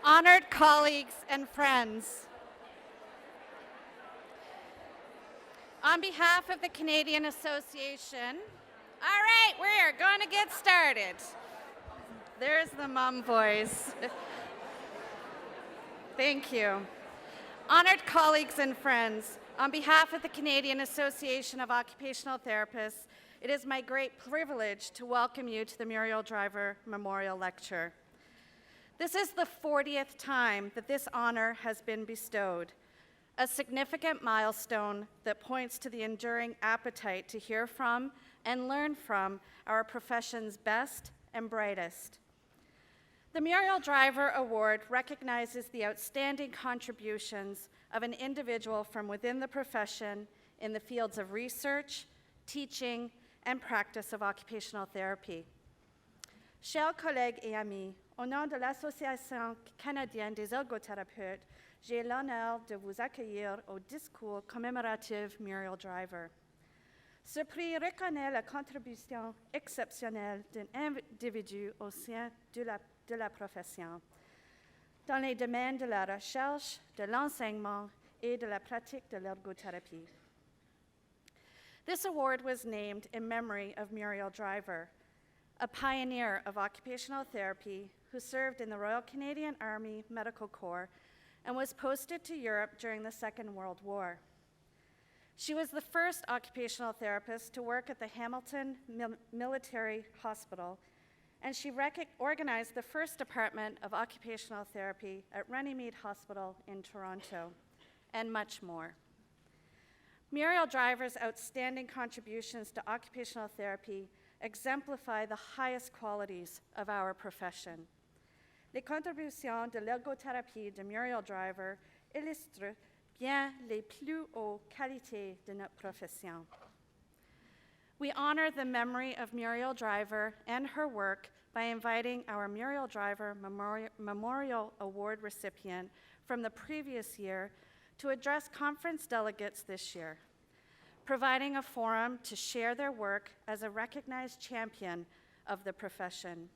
Honored colleagues and friends, on behalf of the Canadian Association, all right, we're going to get started. There's the mom voice. Thank you. Honored colleagues and friends, on behalf of the Canadian Association of Occupational Therapists, it is my great privilege to welcome you to the Muriel Driver Memorial Lecture. This is the 40th time that this honor has been bestowed, a significant milestone that points to the enduring appetite to hear from and learn from our profession's best and brightest. The Muriel Driver Award recognizes the outstanding contributions of an individual from within the profession in the fields of research, teaching, and practice of occupational therapy. Chers collègues et amis, au nom de l'Association canadienne des ergothérapeutes, j'ai l'honneur de vous accueillir au discours commémoratif Muriel Driver. Ce prix reconnaît la contribution exceptionnelle d'un individu au sein de la profession, dans les domaines de la recherche, de l'enseignement, et de la pratique de l'ergothérapie. This award was named in memory of Muriel Driver, a pioneer of occupational therapy who served in the Royal Canadian Army Medical Corps and was posted to Europe during the Second World War. She was the first occupational therapist to work at the Hamilton Military Hospital, and she organized the first department of occupational therapy at Runnymede Hospital in Toronto, and much more. Muriel Driver's outstanding contributions to occupational therapy exemplify the highest qualities of our profession. Les contributions de l'ergothérapie de Muriel Driver illustrent bien les plus hautes qualités de notre profession. We honor the memory of Muriel Driver and her work by inviting our Muriel Driver Memorial Award recipient from the previous year to address conference delegates this year, providing a forum to share their work as a recognized champion of the profession.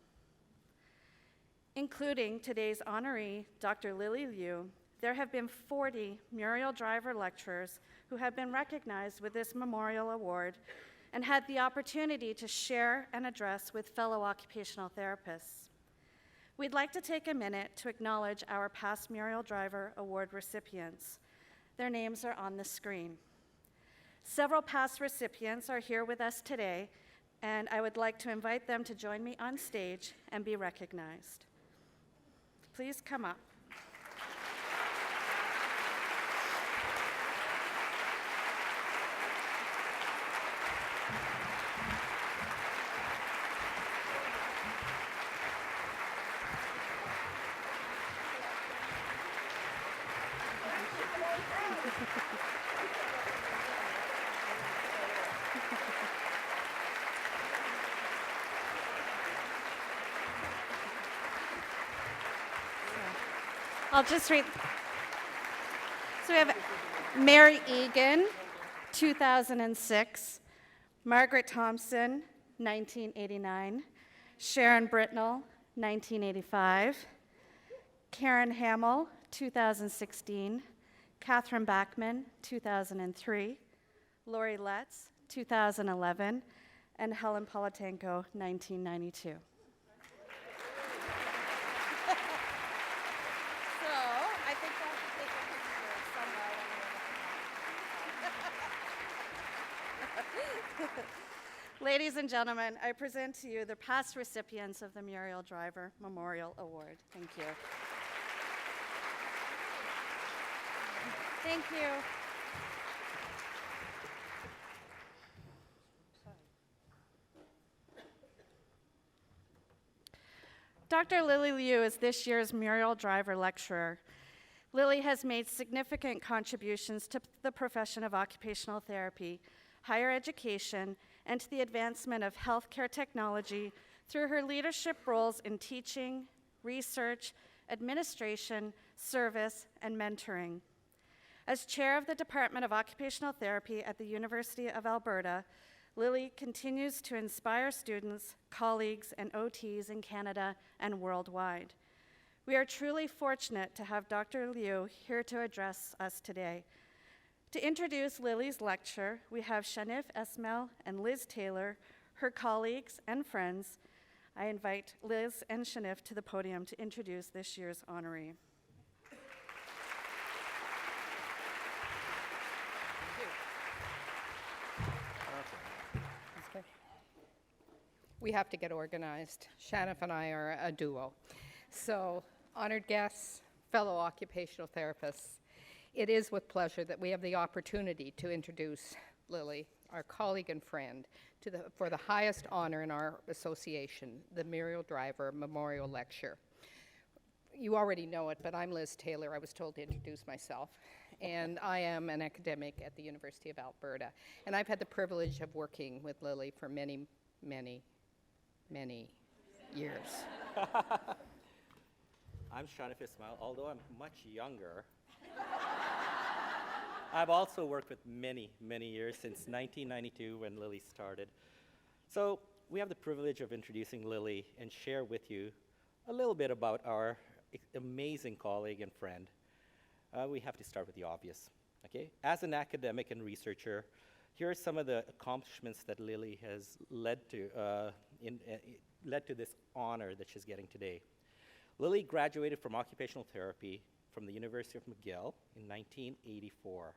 Including today's honoree, Dr. Lili Liu, there have been 40 Muriel Driver lecturers who have been recognized with this memorial award and had the opportunity to share and address with fellow occupational therapists. We'd like to take a minute to acknowledge our past Muriel Driver Award recipients. Their names are on the screen. Several past recipients are here with us today, and I would like to invite them to join me on stage and be recognized. Please come up. I'll just read. So we have Mary Egan, 2006, Margaret Thompson, 1989, Sharon Britnell, 1985, Karen Hamill, 2016, Catherine Backman, 2003, Lori Letts, 2011, and Helen Politanko, 1992. Ladies and gentlemen, I present to you the past recipients of the Muriel Driver Memorial Award. Thank you. Thank you. Dr. Lili Liu is this year's Muriel Driver Lecturer. Lili has made significant contributions to the profession of occupational therapy, higher education, and to the advancement of healthcare technology through her leadership roles in teaching, research, administration, service, and mentoring. As chair of the Department of Occupational Therapy at the University of Alberta, Lili continues to inspire students, colleagues, and OTs in Canada and worldwide. We are truly fortunate to have Dr. Liu here to address us today. To introduce Lili's lecture, we have Shanif Esmail and Liz Taylor, her colleagues and friends. I invite Liz and Shanif to the podium to introduce this year's honoree. We have to get organized. Shanif and I are a duo. So, honored guests, fellow occupational therapists, it is with pleasure that we have the opportunity to introduce Lili, our colleague and friend, for the highest honor in our association, the Muriel Driver Memorial Lecture. You already know it, but I'm Liz Taylor. I was told to introduce myself. And I am an academic at the University of Alberta. And I've had the privilege of working with Lili for many, many, many years. I'm Shanif Esmail, although I'm much younger. I've also worked with many, many years, since 1992 when Lili started. So we have the privilege of introducing Lili and share with you a little bit about our amazing colleague and friend. We have to start with the obvious, okay? As an academic and researcher, here are some of the accomplishments that Lili has led to this honor that she's getting today. Lili graduated from occupational therapy from the University of McGill in 1984.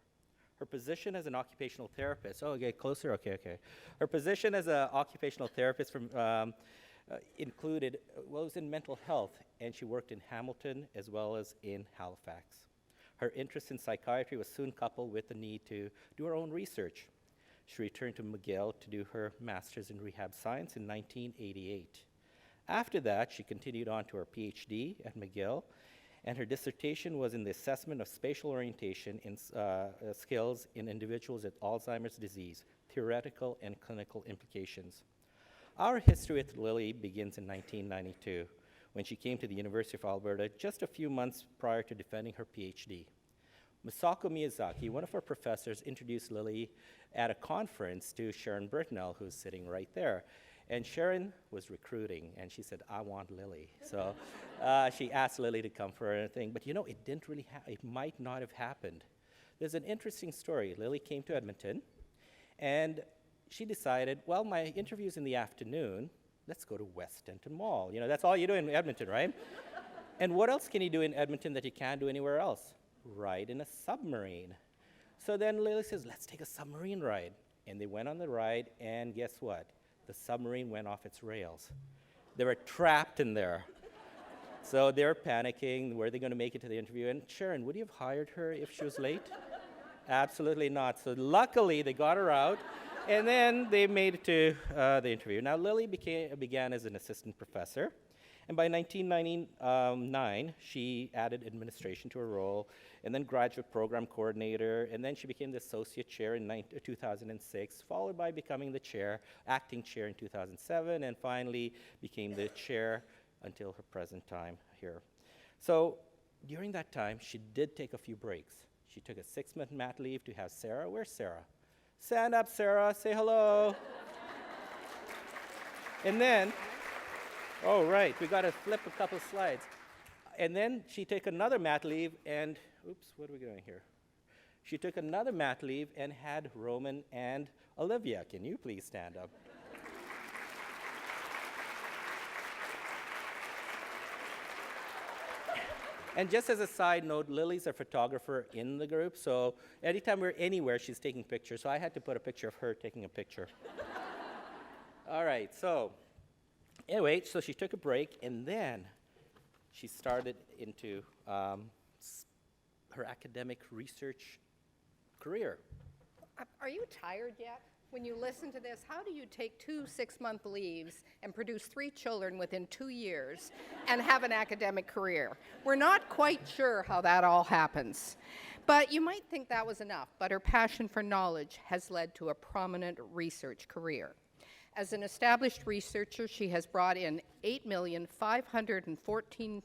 Her position as an occupational therapist, closer, okay. Her position as an occupational therapist was in mental health, and she worked in Hamilton as well as in Halifax. Her interest in psychiatry was soon coupled with the need to do her own research. She returned to McGill to do her master's in rehab science in 1988. After that, she continued on to her PhD at McGill, and her dissertation was in the assessment of spatial orientation in skills in individuals with Alzheimer's disease, theoretical and clinical implications. Our history with Lili begins in 1992, when she came to the University of Alberta just a few months prior to defending her PhD. Masako Miyazaki, one of our professors, introduced Lili at a conference to Sharon Burtnell, who's sitting right there. And Sharon was recruiting, and she said, I want Lili. So she asked Lili to come for her thing, but it didn't really it might not have happened. There's an interesting story. Lili came to Edmonton, and she decided, well, my interview's in the afternoon, let's go to West Denton Mall. That's all you do in Edmonton, right? And what else can you do in Edmonton that you can't do anywhere else? Ride in a submarine. So then Lili says, let's take a submarine ride. And they went on the ride, and guess what? The submarine went off its rails. They were trapped in there. So they're panicking. Were they going to make it to the interview? And Sharon, would you have hired her if she was late? Absolutely not. So luckily, they got her out, and then they made it to the interview. Now, Lili began as an assistant professor, and by 1999, she added administration to her role, and then graduate program coordinator, and then she became the associate chair in 2006, followed by becoming the chair, acting chair in 2007, and finally became the chair until her present time here. So during that time, she did take a few breaks. She took a 6-month mat leave to have Sarah. Where's Sarah? Stand up, Sarah. Say hello. And then, oh, right, we got to flip a couple slides. And then she took another mat leave and, oops, what are we doing here? She took another mat leave and had Roman and Olivia. Can you please stand up? And just as a side note, Lili's a photographer in the group, so anytime we're anywhere, she's taking pictures. So I had to put a picture of her taking a picture. All right, so anyway, so she took a break, and then she started into her academic research career. Are you tired yet? When you listen to this, how do you take 2 6-month leaves and produce 3 children within 2 years and have an academic career? We're not quite sure how that all happens. But you might think that was enough, but her passion for knowledge has led to a prominent research career. As an established researcher, she has brought in $8,514,000,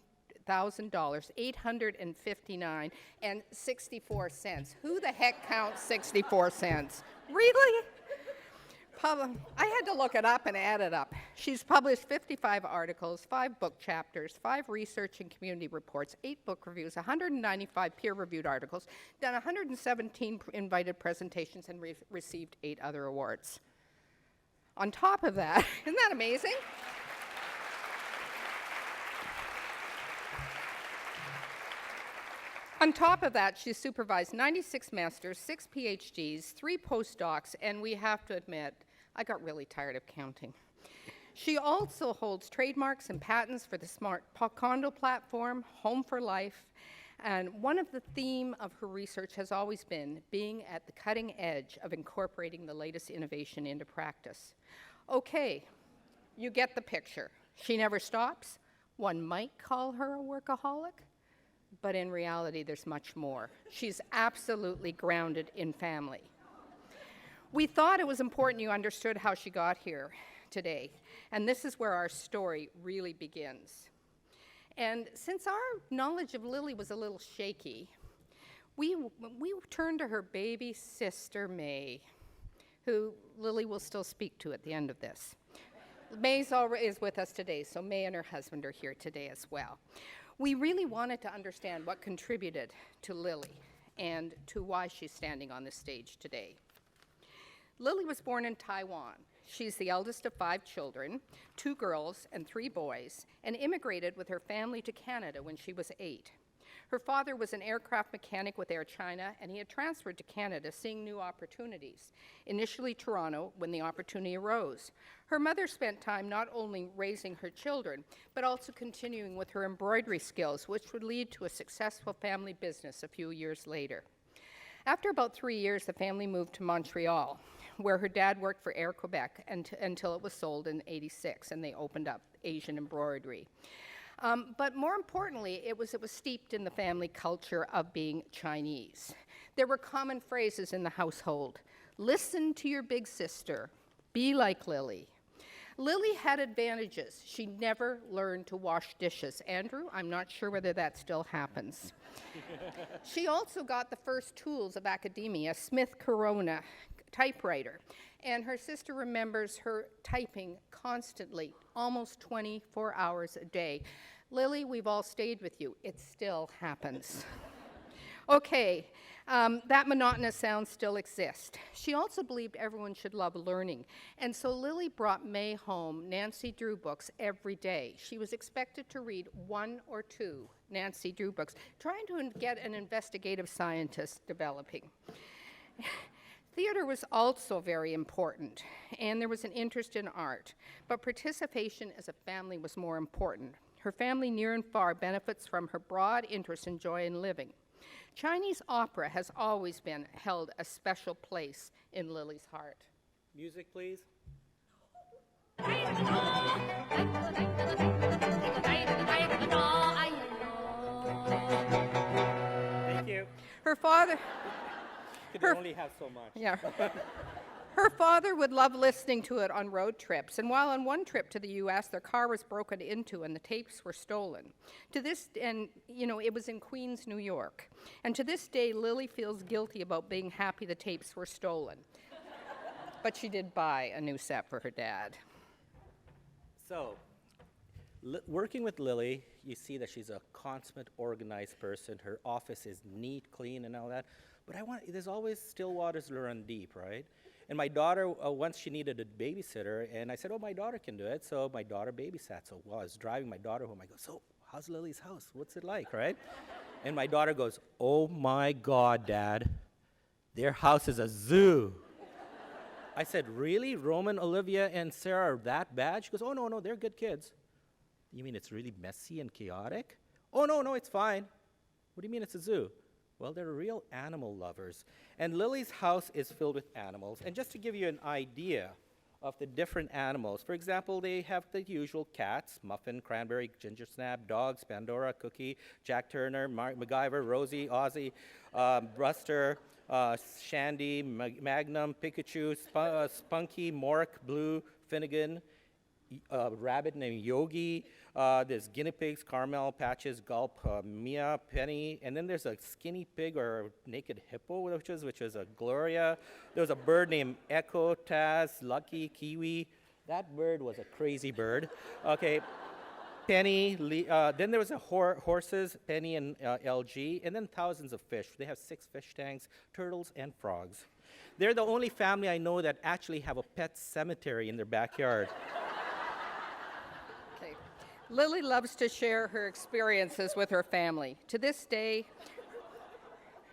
$859 and 64 cents. Who the heck counts 64 cents? Really? I had to look it up and add it up. She's published 55 articles, 5 book chapters, 5 research and community reports, 8 book reviews, 195 peer-reviewed articles, done 117 invited presentations, and received 8 other awards. On top of that, isn't that amazing? On top of that, she's supervised 96 masters, 6 PhDs, 3 postdocs, and we have to admit, I got really tired of counting. She also holds trademarks and patents for the Smart Condo platform, Home for Life, and one of the theme of her research has always been being at the cutting edge of incorporating the latest innovation into practice. Okay, you get the picture. She never stops. One might call her a workaholic, but in reality, there's much more. She's absolutely grounded in family. We thought it was important you understood how she got here today, and this is where our story really begins. And since our knowledge of Lili was a little shaky, we turned to her baby sister, May, who Lili will still speak to at the end of this. May is with us today, so May and her husband are here today as well. We really wanted to understand what contributed to Lili and to why she's standing on this stage today. Lili was born in Taiwan. She's the eldest of 5 children, 2 girls and 3 boys, and immigrated with her family to Canada when she was 8. Her father was an aircraft mechanic with Air China, and he had transferred to Canada, seeing new opportunities, initially Toronto, when the opportunity arose. Her mother spent time not only raising her children, but also continuing with her embroidery skills, which would lead to a successful family business a few years later. After about 3 years, the family moved to Montreal, where her dad worked for Air Quebec until it was sold in '86, and they opened up Asian embroidery. But more importantly, it was steeped in the family culture of being Chinese. There were common phrases in the household. Listen to your big sister. Be like Lili. Lili had advantages. She never learned to wash dishes. Andrew, I'm not sure whether that still happens. She also got the first tools of academia, a Smith Corona typewriter. And her sister remembers her typing constantly, almost 24 hours a day. Lili, we've all stayed with you. It still happens. Okay, that monotonous sound still exists. She also believed everyone should love learning. And so Lili brought May home Nancy Drew books every day. She was expected to read 1 or 2 Nancy Drew books, trying to get an investigative scientist developing. Theater was also very important, and there was an interest in art, but participation as a family was more important. Her family near and far benefits from her broad interest in joy in living. Chinese opera has always held a special place in Lili's heart. Music, please. Thank you. Her father... You could only have so much. Yeah. Her father would love listening to it on road trips, and while on one trip to the U.S., their car was broken into and the tapes were stolen. It was in Queens, New York. And to this day, Lili feels guilty about being happy the tapes were stolen. But she did buy a new set for her dad. So, working with Lili, you see that she's a consummate, organized person. Her office is neat, clean, and all that. But there's always still waters to run deep, right? And my daughter, once she needed a babysitter, and I said, oh, my daughter can do it. So my daughter babysat. So while I was driving my daughter home, I go, so how's Lili's house? What's it like, right? And my daughter goes, oh my God, Dad, their house is a zoo. I said, really? Roman, Olivia, and Sarah are that bad? She goes, oh, no, they're good kids. You mean it's really messy and chaotic? Oh, no, it's fine. What do you mean it's a zoo? Well, they're real animal lovers. And Lili's house is filled with animals. And just to give you an idea of the different animals, for example, they have the usual cats, Muffin, Cranberry, Ginger Snap, dogs, Pandora, Cookie, Jack Turner, MacGyver, Rosie, Ozzy, Buster, Shandy, Magnum, Pikachu, Spunky, Mork, Blue, Finnegan, a rabbit named Yogi, There's guinea pigs, caramel, patches, gulp, Mia, Penny, and then there's a skinny pig or naked hippo, which is a Gloria. There was a bird named Echo, Taz, Lucky, Kiwi. That bird was a crazy bird. Okay. Penny, then there was a horses, Penny and LG, and then thousands of fish. They have 6 fish tanks, turtles, and frogs. They're the only family I know that actually have a pet cemetery in their backyard. Okay. Lili loves to share her experiences with her family. To this day,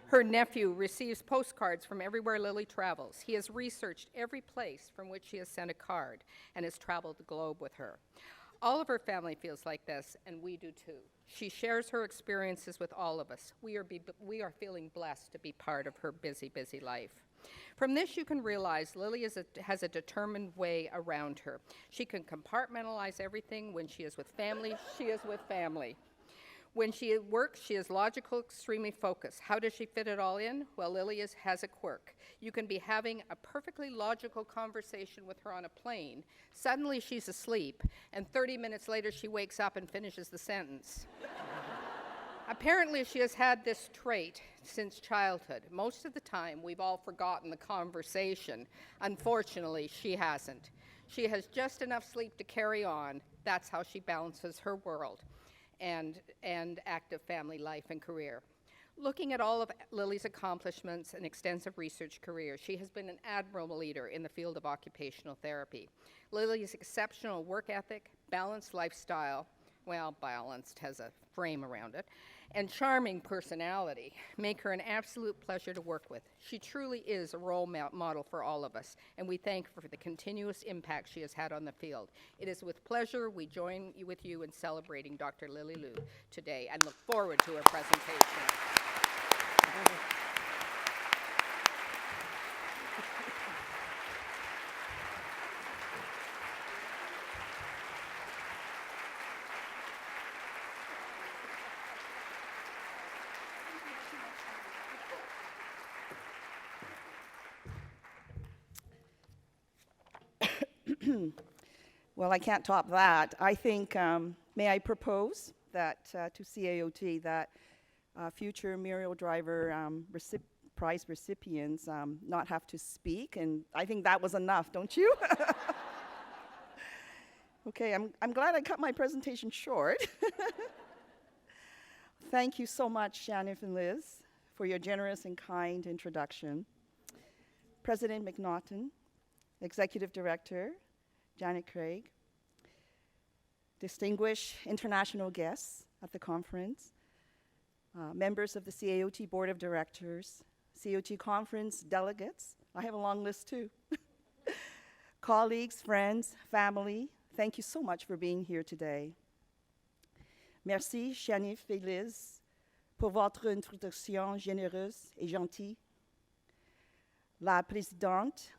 her nephew receives postcards from everywhere Lili travels. He has researched every place from which she has sent a card and has traveled the globe with her. All of her family feels like this, and we do too. She shares her experiences with all of us. We are feeling blessed to be part of her busy, busy life. From this, you can realize Lili has a determined way around her. She can compartmentalize everything. When she is with family, she is with family. When she works, she is logical, extremely focused. How does she fit it all in? Well, Lili has a quirk. You can be having a perfectly logical conversation with her on a plane. Suddenly she's asleep, and 30 minutes later she wakes up and finishes the sentence. Apparently she has had this trait since childhood. Most of the time we've all forgotten the conversation. Unfortunately, she hasn't. She has just enough sleep to carry on. That's how she balances her world and active family life and career. Looking at all of Lili's accomplishments and extensive research career, she has been an admirable leader in the field of occupational therapy. Lili's exceptional work ethic, balanced lifestyle, well, balanced has a frame around it, and charming personality make her an absolute pleasure to work with. She truly is a role model for all of us, and we thank her for the continuous impact she has had on the field. It is with pleasure we join with you in celebrating Dr. Lili Liu today and look forward to her presentation. Well, I can't top that. I think, may I propose that to CAOT that future Muriel Driver Prize recipients not have to speak, and I think that was enough, don't you? Okay, I'm glad I cut my presentation short. Thank you so much, Shannon and Liz, for your generous and kind introduction. President McNaughton, Executive Director Janet Craig, distinguished international guests at the conference, members of the CAOT Board of Directors, CAOT conference delegates, I have a long list too, colleagues, friends, family, thank you so much for being here today. Merci, Shanif et Liz, pour votre introduction généreuse et gentille. La présidente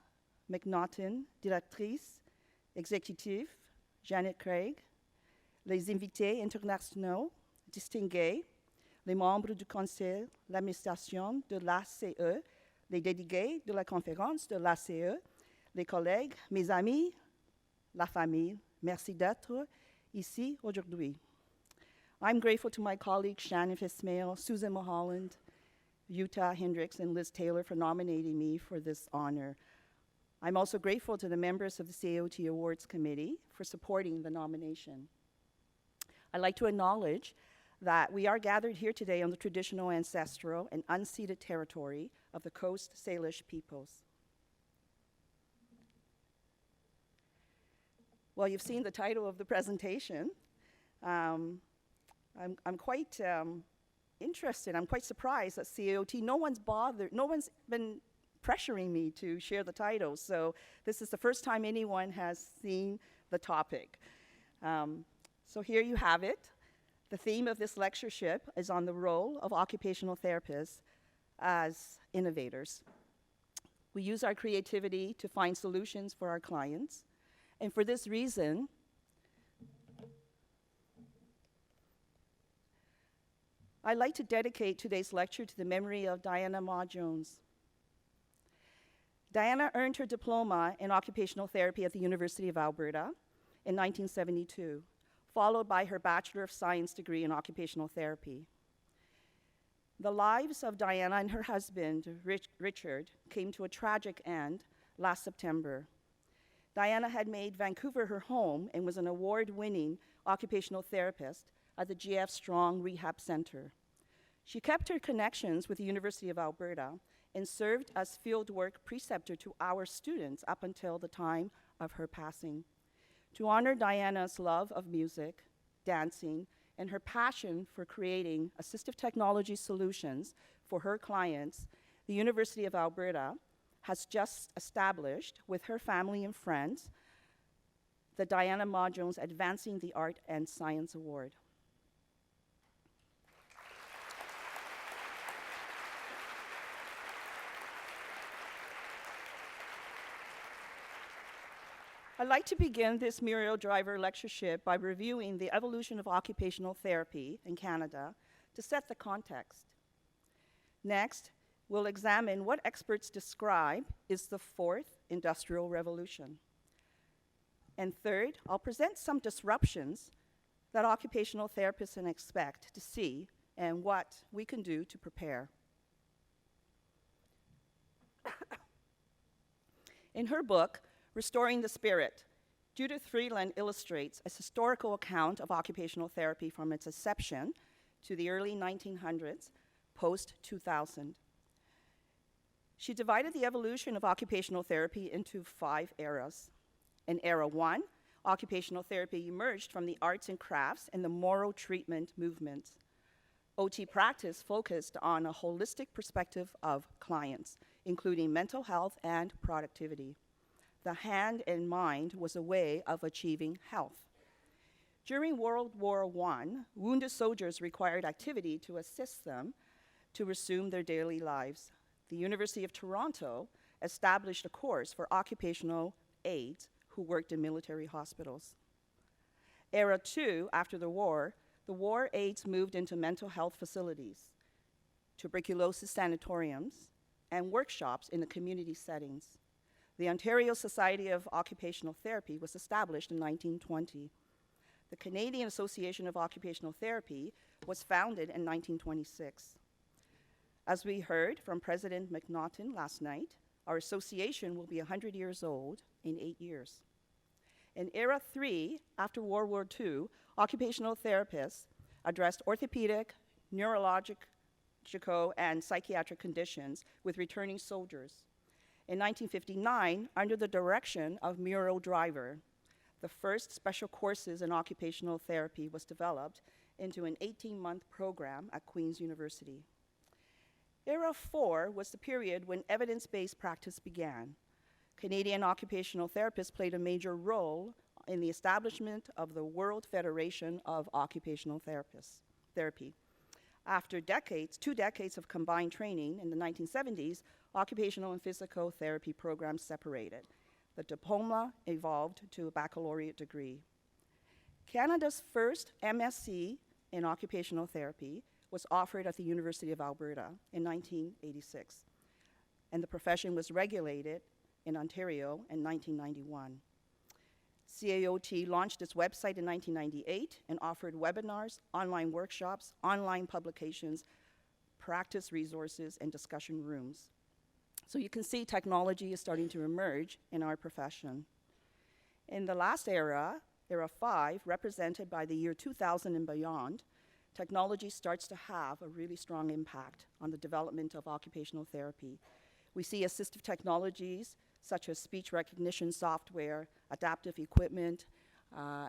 McNaughton, directrice exécutive Janet Craig, les invités internationaux distingués, les membres du conseil d'administration de l'ACE, les délégués de la conférence de l'ACE, les collègues, mes amis, la famille, merci d'être ici aujourd'hui. I'm grateful to my colleagues Shannon Ismail, Susan Mulholland, Utah Hendricks, and Liz Taylor for nominating me for this honor. I'm also grateful to the members of the CAOT Awards Committee for supporting the nomination. I'd like to acknowledge that we are gathered here today on the traditional, ancestral, and unceded territory of the Coast Salish peoples. Well, you've seen the title of the presentation. I'm quite interested, I'm quite surprised at CAOT. No one's been pressuring me to share the title, so this is the first time anyone has seen the topic. So here you have it. The theme of this lectureship is on the role of occupational therapists as innovators. We use our creativity to find solutions for our clients, and for this reason, I'd like to dedicate today's lecture to the memory of Diana Ma Jones. Diana earned her diploma in occupational therapy at the University of Alberta in 1972. followed by her Bachelor of Science degree in occupational therapy. The lives of Diana and her husband, Richard, came to a tragic end last September. Diana had made Vancouver her home and was an award-winning occupational therapist at the GF Strong Rehab Center. She kept her connections with the University of Alberta and served as fieldwork preceptor to our students up until the time of her passing. To honor Diana's love of music, dancing, and her passion for creating assistive technology solutions for her clients, the University of Alberta has just established, with her family and friends, the Diana Ma Jones Advancing the Art and Science Award. I'd like to begin this Muriel Driver lectureship by reviewing the evolution of occupational therapy in Canada to set the context. Next, we'll examine what experts describe is the fourth industrial revolution. And third, I'll present some disruptions that occupational therapists can expect to see and what we can do to prepare. In her book, Restoring the Spirit, Judith Freeland illustrates a historical account of occupational therapy from its inception to the early 1900s, post-2000. She divided the evolution of occupational therapy into 5 eras. In Era 1, occupational therapy emerged from the arts and crafts and the moral treatment movement. OT practice focused on a holistic perspective of clients, including mental health and productivity. The hand and mind was a way of achieving health. During World War I, wounded soldiers required activity to assist them to resume their daily lives. The University of Toronto established a course for occupational aides who worked in military hospitals. Era 2, after the war aides moved into mental health facilities, tuberculosis sanatoriums, and workshops in the community settings. The Ontario Society of Occupational Therapy was established in 1920. The Canadian Association of Occupational Therapy was founded in 1926. As we heard from President McNaughton last night, our association will be 100 years old in 8 years. In Era 3, after World War II, occupational therapists addressed orthopedic, neurological, and psychiatric conditions with returning soldiers. In 1959, under the direction of Muriel Driver, the first special courses in occupational therapy was developed into an 18-month program at Queen's University. Era 4 was the period when evidence-based practice began. Canadian occupational therapists played a major role in the establishment of the World Federation of Occupational Therapy. After 2 decades of combined training in the 1970s, occupational and physical therapy programs separated. The diploma evolved to a baccalaureate degree. Canada's first MSc in occupational therapy was offered at the University of Alberta in 1986, and the profession was regulated in Ontario in 1991. CAOT launched its website in 1998 and offered webinars, online workshops, online publications, practice resources, and discussion rooms. So you can see technology is starting to emerge in our profession. In the last era, Era 5, represented by the year 2000 and beyond, technology starts to have a really strong impact on the development of occupational therapy. We see assistive technologies such as speech recognition software, adaptive equipment,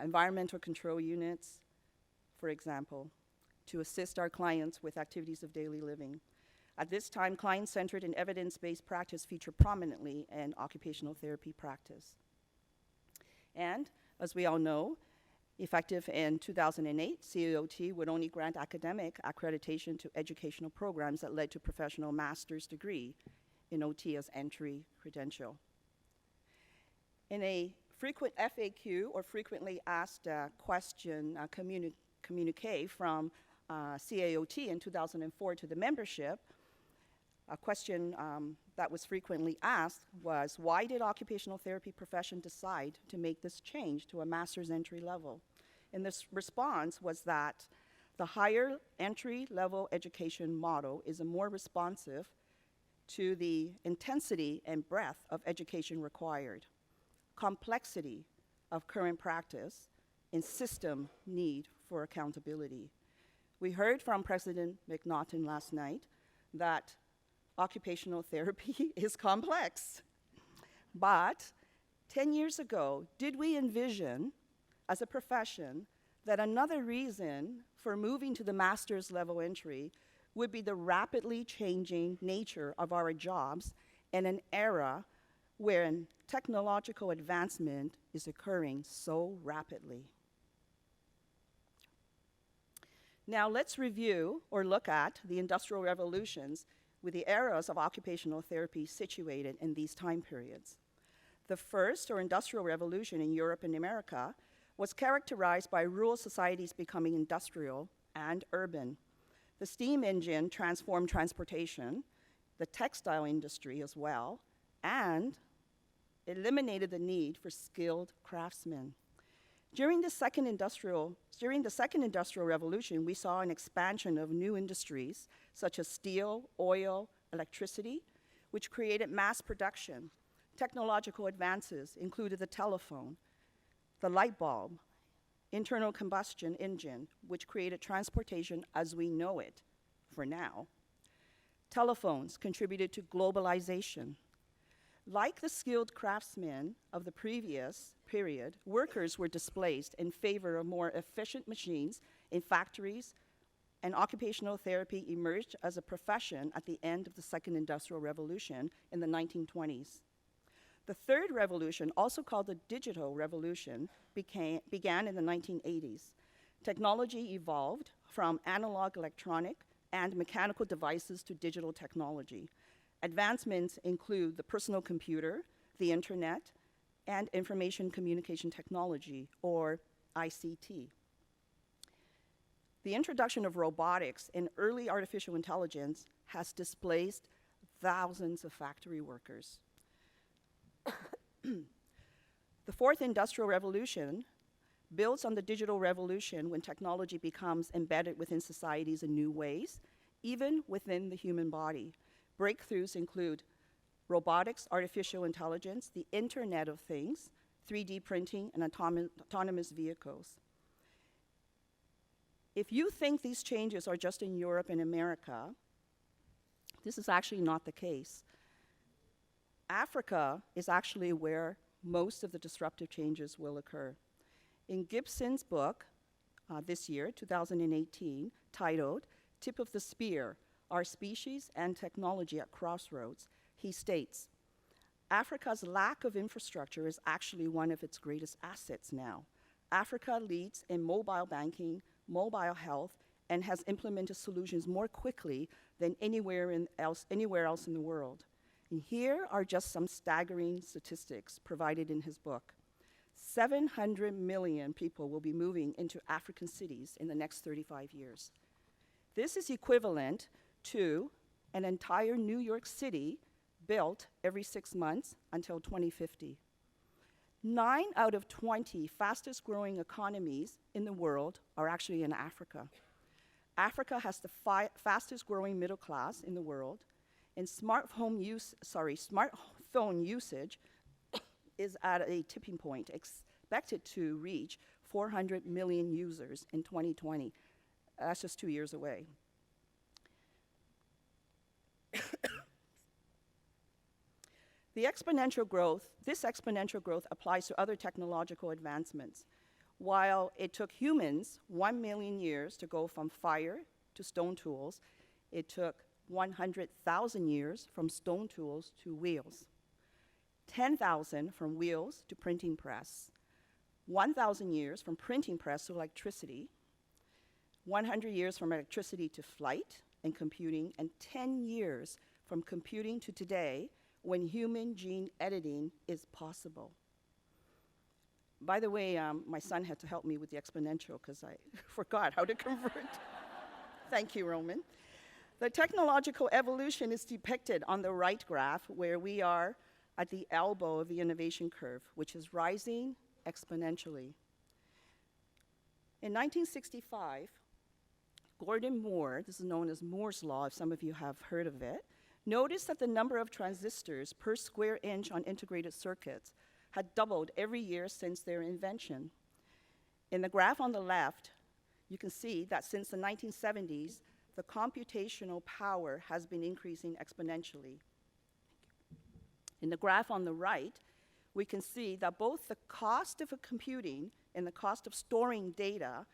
environmental control units, for example, to assist our clients with activities of daily living. At this time, client-centered and evidence-based practice feature prominently in occupational therapy practice. And, as we all know, effective in 2008, CAOT would only grant academic accreditation to educational programs that led to professional master's degree in OT as entry credential. In a frequent FAQ, or frequently asked question communique from CAOT in 2004 to the membership, a question that was frequently asked was, why did occupational therapy profession decide to make this change to a master's entry level? And this response was that the higher entry-level education model is more responsive to the intensity and breadth of education required, complexity of current practice, and system need for accountability. We heard from President McNaughton last night that occupational therapy is complex. But 10 years ago, did we envision as a profession that another reason for moving to the master's level entry would be the rapidly changing nature of our jobs in an era where technological advancement is occurring so rapidly? Now let's review or look at the industrial revolutions with the eras of occupational therapy situated in these time periods. The first, or industrial revolution in Europe and America, was characterized by rural societies becoming industrial and urban. The steam engine transformed transportation, the textile industry as well, and eliminated the need for skilled craftsmen. During the second industrial revolution, we saw an expansion of new industries such as steel, oil, electricity, which created mass production. Technological advances included the telephone, the light bulb, internal combustion engine, which created transportation as we know it for now. Telephones contributed to globalization. Like the skilled craftsmen of the previous period, workers were displaced in favor of more efficient machines in factories, and occupational therapy emerged as a profession at the end of the Second Industrial Revolution in the 1920s. The third revolution, also called the digital revolution, began in the 1980s. Technology evolved from analog electronic and mechanical devices to digital technology. Advancements include the personal computer, the internet, and information communication technology, or ICT. The introduction of robotics and early artificial intelligence has displaced thousands of factory workers. The fourth industrial revolution builds on the digital revolution when technology becomes embedded within societies in new ways, even within the human body. Breakthroughs include robotics, artificial intelligence, the Internet of Things, 3D printing, and autonomous vehicles. If you think these changes are just in Europe and America, this is actually not the case. Africa is actually where most of the disruptive changes will occur. In Gibson's book this year, 2018, titled Tip of the Spear, Our Species and Technology at Crossroads, he states, Africa's lack of infrastructure is actually one of its greatest assets now. Africa leads in mobile banking, mobile health, and has implemented solutions more quickly than anywhere else in the world. And here are just some staggering statistics provided in his book. 700 million people will be moving into African cities in the next 35 years. This is equivalent to an entire New York City built every 6 months until 2050. 9 out of 20 fastest growing economies in the world are actually in Africa. Africa has the fastest growing middle class in the world, and smartphone usage is at a tipping point, expected to reach 400 million users in 2020. That's just 2 years away. This exponential growth applies to other technological advancements. While it took humans 1 million years to go from fire to stone tools, it took 100,000 years from stone tools to wheels, 10,000 from wheels to printing press, 1,000 years from printing press to electricity, 100 years from electricity to flight and computing, and 10 years from computing to today, when human gene editing is possible. By the way, my son had to help me with the exponential because I forgot how to convert. Thank you, Roman. The technological evolution is depicted on the right graph, where we are at the elbow of the innovation curve, which is rising exponentially. In 1965, Gordon Moore, this is known as Moore's Law, if some of you have heard of it, noticed that the number of transistors per square inch on integrated circuits had doubled every year since their invention. In the graph on the left, you can see that since the 1970s, the computational power has been increasing exponentially. In the graph on the right, we can see that both the cost of computing and the cost of storing data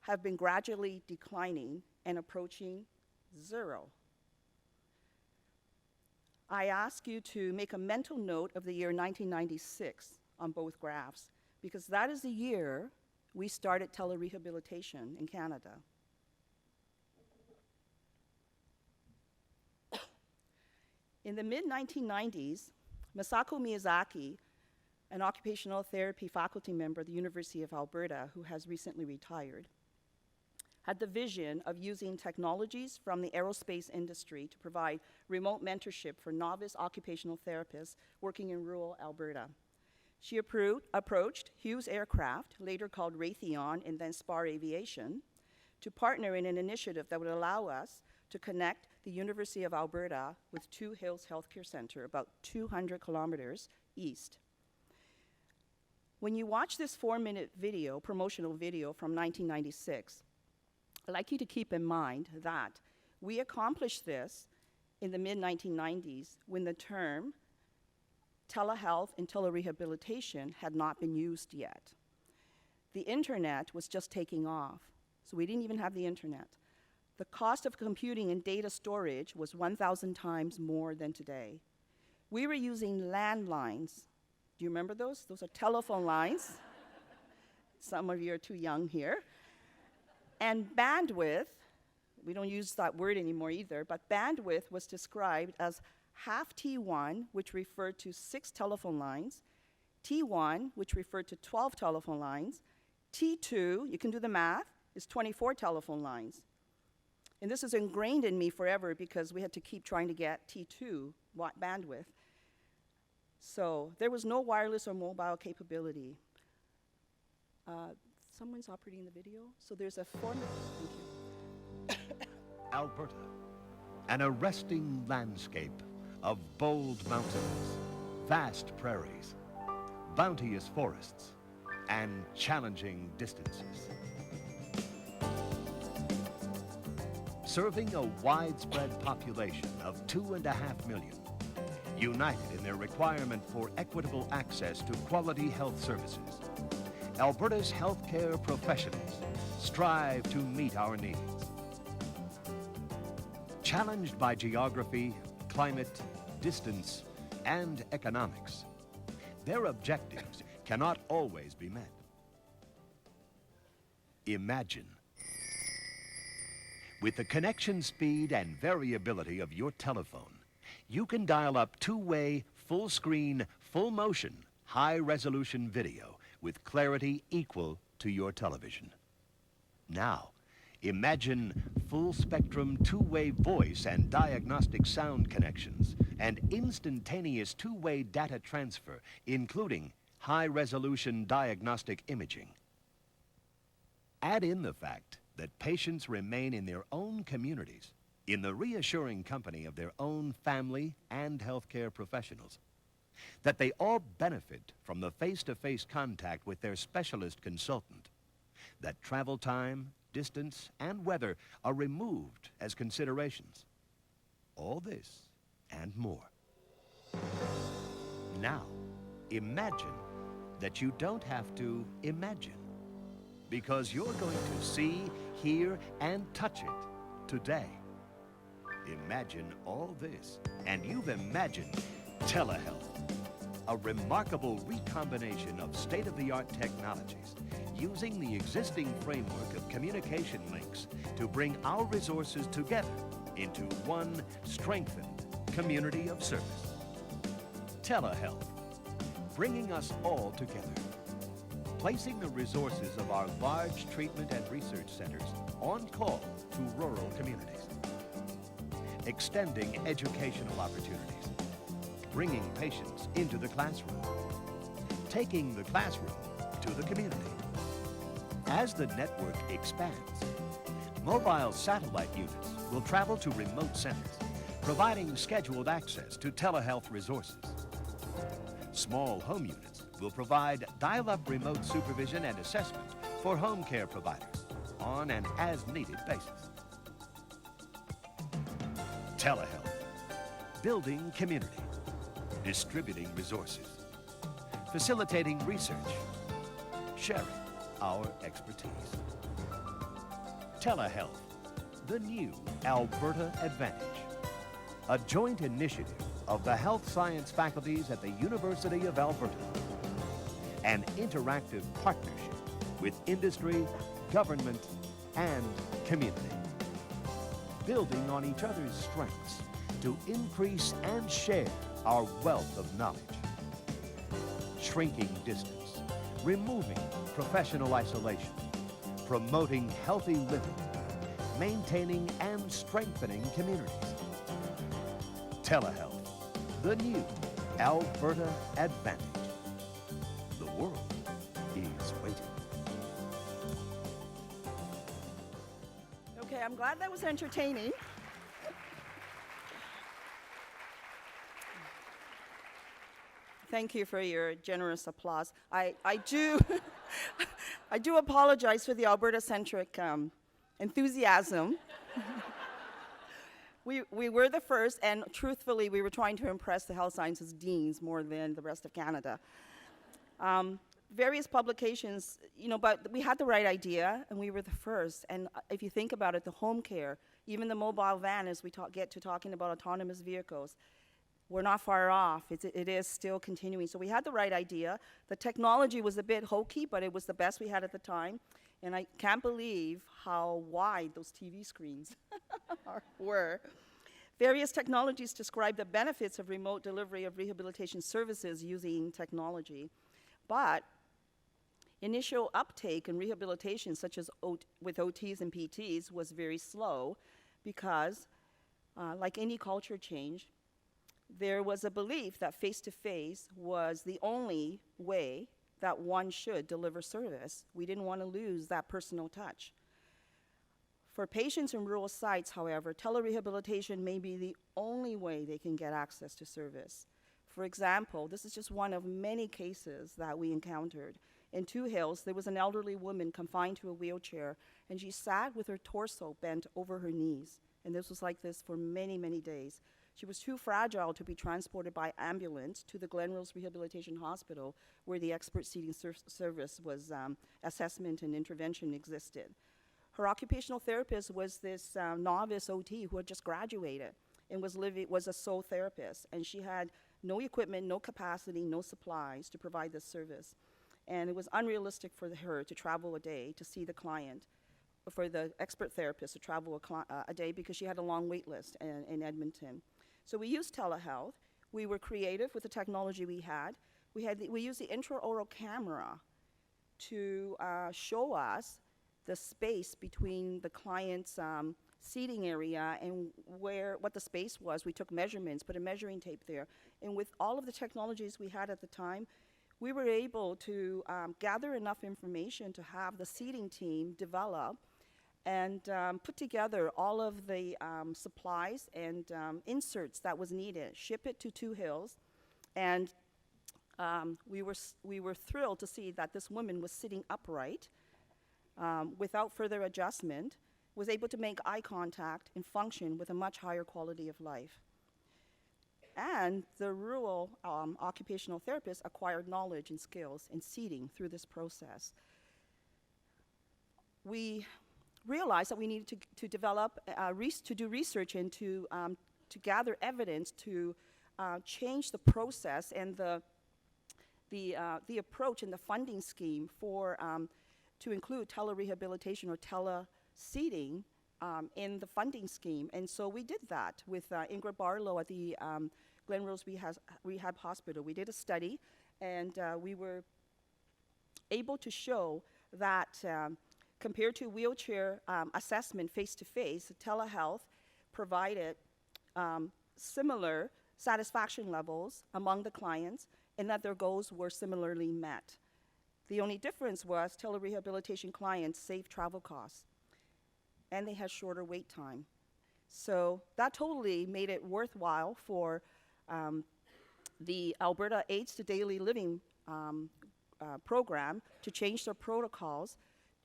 have been gradually declining and approaching zero. I ask you to make a mental note of the year 1996 on both graphs, because that is the year we started telerehabilitation in Canada. In the mid-1990s, Masako Miyazaki, an occupational therapy faculty member at the University of Alberta who has recently retired, had the vision of using technologies from the aerospace industry to provide remote mentorship for novice occupational therapists working in rural Alberta. She approached Hughes Aircraft, later called Raytheon and then Spar Aviation, to partner in an initiative that would allow us to connect the University of Alberta with Two Hills Healthcare Center, about 200 kilometers east. When you watch this 4-minute video, promotional video from 1996, I'd like you to keep in mind that we accomplished this in the mid-1990s when the term telehealth and telerehabilitation had not been used yet. The internet was just taking off, so we didn't even have the internet. The cost of computing and data storage was 1,000 times more than today. We were using landlines. Do you remember those? Those are telephone lines. Some of you are too young here. And bandwidth, we don't use that word anymore either, but bandwidth was described as half T1, which referred to 6 telephone lines, T1, which referred to 12 telephone lines, T2, you can do the math, is 24 telephone lines. And this is ingrained in me forever because we had to keep trying to get T2 bandwidth. So there was no wireless or mobile capability. Someone's operating the video. So there's a format. Thank you. Alberta, an arresting landscape of bold mountains, vast prairies, bounteous forests, and challenging distances. Serving a widespread population of 2.5 million, united in their requirement for equitable access to quality health services, Alberta's healthcare professionals strive to meet our needs. Challenged by geography, climate, distance, and economics, their objectives cannot always be met. Imagine, with the connection speed and variability of your telephone, you can dial up two-way, full-screen, full-motion, high-resolution video with clarity equal to your television. Now, imagine full-spectrum two-way voice and diagnostic sound connections and instantaneous two-way data transfer, including high-resolution diagnostic imaging. Add in the fact that patients remain in their own communities, in the reassuring company of their own family and healthcare professionals, that they all benefit from the face-to-face contact with their specialist consultant, that travel time, distance, and weather are removed as considerations. All this and more. Now, imagine that you don't have to imagine, because you're going to see, hear, and touch it today. Imagine all this, and you've imagined telehealth, a remarkable recombination of state-of-the-art technologies using the existing framework of communication links to bring our resources together into one strengthened community of service. Telehealth, bringing us all together, placing the resources of our large treatment and research centers on call to rural communities, extending educational opportunities, bringing patients into the classroom, taking the classroom to the community, As the network expands, mobile satellite units will travel to remote centers, providing scheduled access to telehealth resources. Small home units will provide dial-up remote supervision and assessment for home care providers on an as-needed basis. Telehealth, building community, distributing resources, facilitating research, sharing our expertise. Telehealth, the new Alberta Advantage, a joint initiative of the health science faculties at the University of Alberta, an interactive partnership with industry, government, and community, building on each other's strengths to increase and share our wealth of knowledge. Shrinking distance, removing professional isolation, promoting healthy living, maintaining and strengthening communities. Telehealth, the new Alberta Advantage. The world is waiting. Okay, I'm glad that was entertaining. Thank you for your generous applause. I do, I do apologize for the Alberta-centric enthusiasm. We were the first, and truthfully, we were trying to impress the health sciences deans more than the rest of Canada. Various publications, but we had the right idea, and we were the first. And if you think about it, the home care, even the mobile van, as we get to talking about autonomous vehicles, we're not far off. It is still continuing. So we had the right idea. The technology was a bit hokey, but it was the best we had at the time. And I can't believe how wide those TV screens were. Various technologies describe the benefits of remote delivery of rehabilitation services using technology. But initial uptake in rehabilitation, such as with OTs and PTs, was very slow because, like any culture change, there was a belief that face-to-face was the only way that one should deliver service. We didn't want to lose that personal touch. For patients in rural sites, however, telerehabilitation may be the only way they can get access to service. For example, this is just one of many cases that we encountered. In Two Hills, there was an elderly woman confined to a wheelchair, and she sat with her torso bent over her knees. And this was like this for many, many days. She was too fragile to be transported by ambulance to the Glenrose Rehabilitation Hospital, where the expert seating service was, assessment and intervention existed. Her occupational therapist was this novice OT who had just graduated and was a sole therapist. And she had no equipment, no capacity, no supplies to provide this service. And it was unrealistic for her to travel a day to see the client, for the expert therapist to travel a day because she had a long wait list in Edmonton. So we used telehealth. We were creative with the technology we had. We used the intraoral camera to show us the space between the client's seating area and what the space was. We took measurements, put a measuring tape there. And with all of the technologies we had at the time, we were able to gather enough information to have the seating team develop and put together all of the supplies and inserts that was needed, ship it to Two Hills, and we were thrilled to see that this woman was sitting upright without further adjustment, was able to make eye contact and function with a much higher quality of life. And the rural occupational therapist acquired knowledge and skills in seating through this process. We realized that we needed to develop, to do research and to gather evidence to change the process and the approach and the funding scheme for to include telerehabilitation or tele-seating in the funding scheme. And so we did that with Ingrid Barlow at the Glenrose Rehab Hospital. We did a study, and we were able to show that compared to wheelchair assessment face-to-face, telehealth provided similar satisfaction levels among the clients and that their goals were similarly met. The only difference was telerehabilitation clients saved travel costs, and they had shorter wait time. So that totally made it worthwhile for the Alberta AIDS to Daily Living program to change their protocols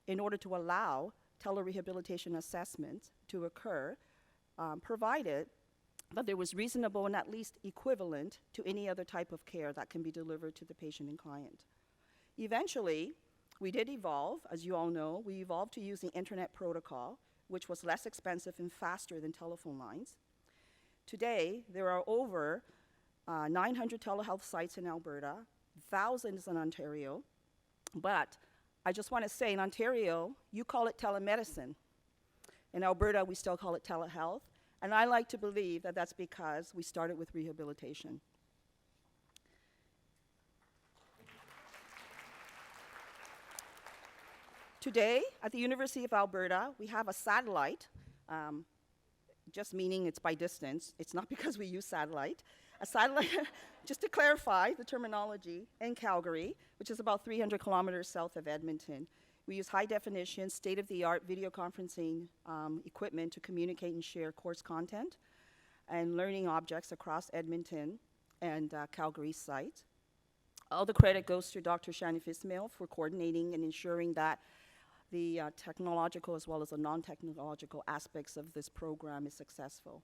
in order to allow telerehabilitation assessments to occur, provided that there was reasonable and at least equivalent to any other type of care that can be delivered to the patient and client. Eventually, we did evolve. As you all know, we evolved to using internet protocol, which was less expensive and faster than telephone lines. Today, there are over 900 telehealth sites in Alberta, thousands in Ontario, but I just want to say in Ontario, you call it telemedicine. In Alberta, we still call it telehealth, and I like to believe that that's because we started with rehabilitation. Today, at the University of Alberta, we have a satellite, just meaning it's by distance. It's not because we use satellite. A satellite, just to clarify the terminology, in Calgary, which is about 300 kilometers south of Edmonton. We use high-definition, state-of-the-art video conferencing equipment to communicate and share course content and learning objects across Edmonton and Calgary site. All the credit goes to Dr. Shanif Ismail for coordinating and ensuring that the technological as well as the non-technological aspects of this program is successful.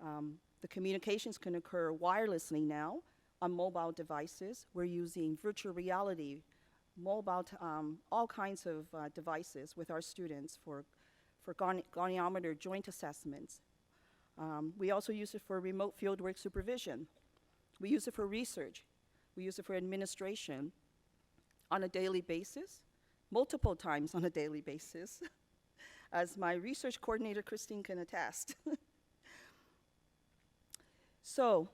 The communications can occur wirelessly now on mobile devices. We're using virtual reality, mobile, all kinds of devices with our students for goniometer joint assessments. We also use it for remote fieldwork supervision. We use it for research. We use it for administration on a daily basis, multiple times on a daily basis, as my research coordinator, Christine, can attest. So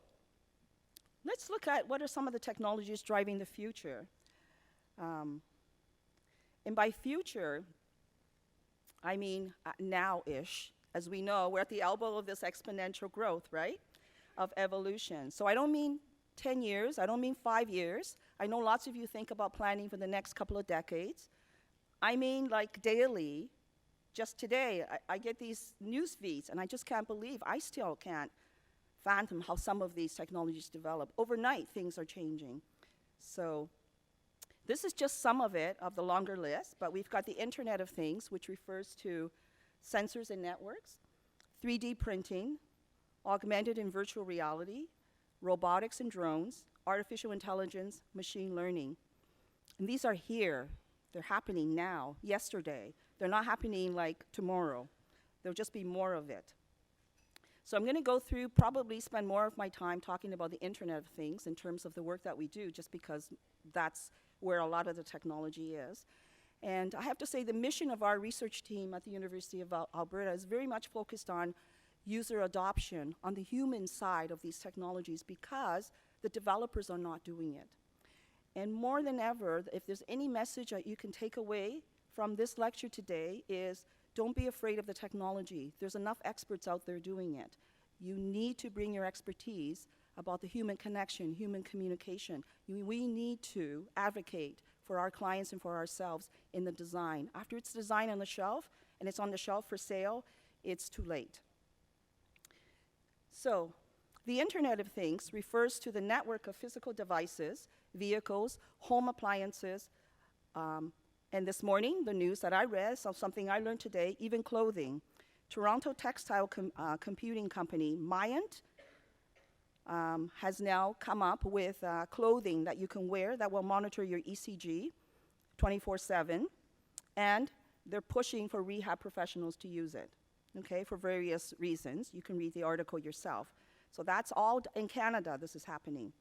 let's look at what are some of the technologies driving the future. And by future, I mean now-ish. As we know, we're at the elbow of this exponential growth, right, of evolution. So I don't mean 10 years, I don't mean 5 years. I know lots of you think about planning for the next couple of decades. I mean like daily. Just today, I get these news feeds, and I just can't believe, I still can't fathom how some of these technologies develop. Overnight, things are changing. So this is just some of it, of the longer list, but we've got the Internet of Things, which refers to sensors and networks, 3D printing, augmented and virtual reality, robotics and drones, artificial intelligence, machine learning. And these are here. They're happening now, yesterday. They're not happening like tomorrow. There'll just be more of it. So I'm going to go through, probably spend more of my time talking about the Internet of Things in terms of the work that we do, just because that's where a lot of the technology is. And I have to say the mission of our research team at the University of Alberta is very much focused on user adoption on the human side of these technologies because the developers are not doing it. And more than ever, if there's any message that you can take away from this lecture today is don't be afraid of the technology. There's enough experts out there doing it. You need to bring your expertise about the human connection, human communication. We need to advocate for our clients and for ourselves in the design. After it's designed on the shelf and it's on the shelf for sale, it's too late. So, the Internet of Things refers to the network of physical devices, vehicles, home appliances, and this morning, the news that I read, so something I learned today, even clothing. Toronto textile computing company, Myant, has now come up with clothing that you can wear that will monitor your ECG 24/7, and they're pushing for rehab professionals to use it, okay, for various reasons. You can read the article yourself. So that's all in Canada, this is happening.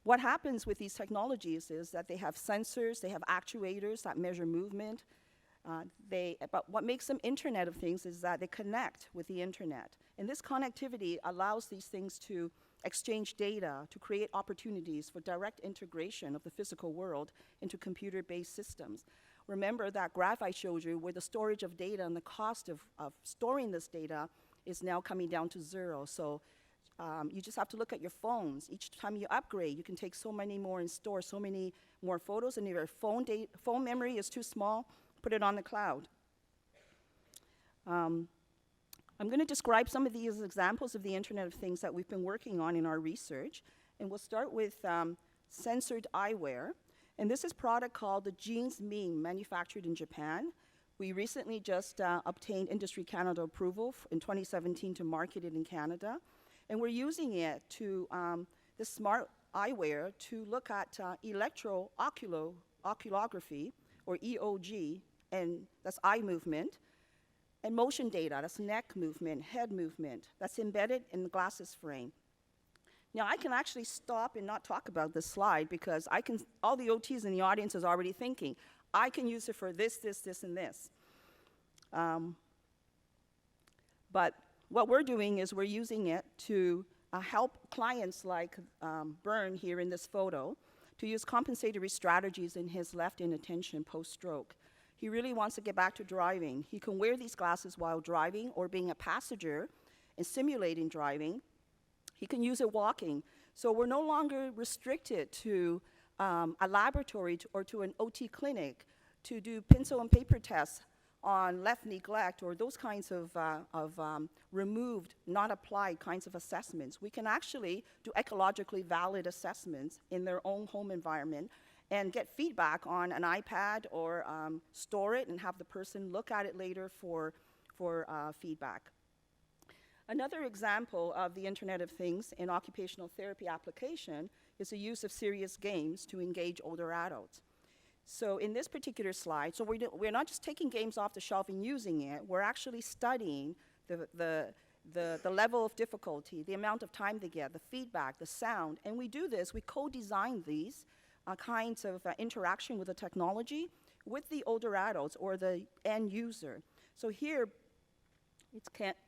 What happens with these technologies is that they have sensors, they have actuators that measure movement. But what makes them Internet of Things is that they connect with the internet. And this connectivity allows these things to exchange data, to create opportunities for direct integration of the physical world into computer-based systems. Remember that graph I showed you where the storage of data and the cost of storing this data is now coming down to zero. So You just have to look at your phones. Each time you upgrade, you can take so many more and store so many more photos, and if your phone memory is too small, put it on the cloud. I'm going to describe some of these examples of the Internet of Things that we've been working on in our research, and we'll start with censored eyewear. And this is a product called the Jeans Meme, manufactured in Japan. We recently just obtained Industry Canada approval in 2017 to market it in Canada. And we're using it to, the smart eyewear, to look at electro-oculography, or EOG, and that's eye movement, and motion data, that's neck movement, head movement, that's embedded in the glasses frame. Now, I can actually stop and not talk about this slide because all the OTs in the audience is already thinking, I can use it for this, this, this, and this. But what we're doing is we're using it to help clients like Byrne here in this photo to use compensatory strategies in his left inattention post-stroke. He really wants to get back to driving. He can wear these glasses while driving or being a passenger and simulating driving. He can use it walking. So we're no longer restricted to a laboratory or to an OT clinic to do pencil and paper tests on left neglect or those kinds of removed, not applied kinds of assessments. We can actually do ecologically valid assessments in their own home environment and get feedback on an iPad or store it and have the person look at it later for feedback. Another example of the Internet of Things in occupational therapy application is the use of serious games to engage older adults. So in this particular slide, so we're not just taking games off the shelf and using it, we're actually studying the level of difficulty, the amount of time they get, the feedback, the sound, and we do this, we co-design these kinds of interaction with the technology with the older adults or the end user. So here,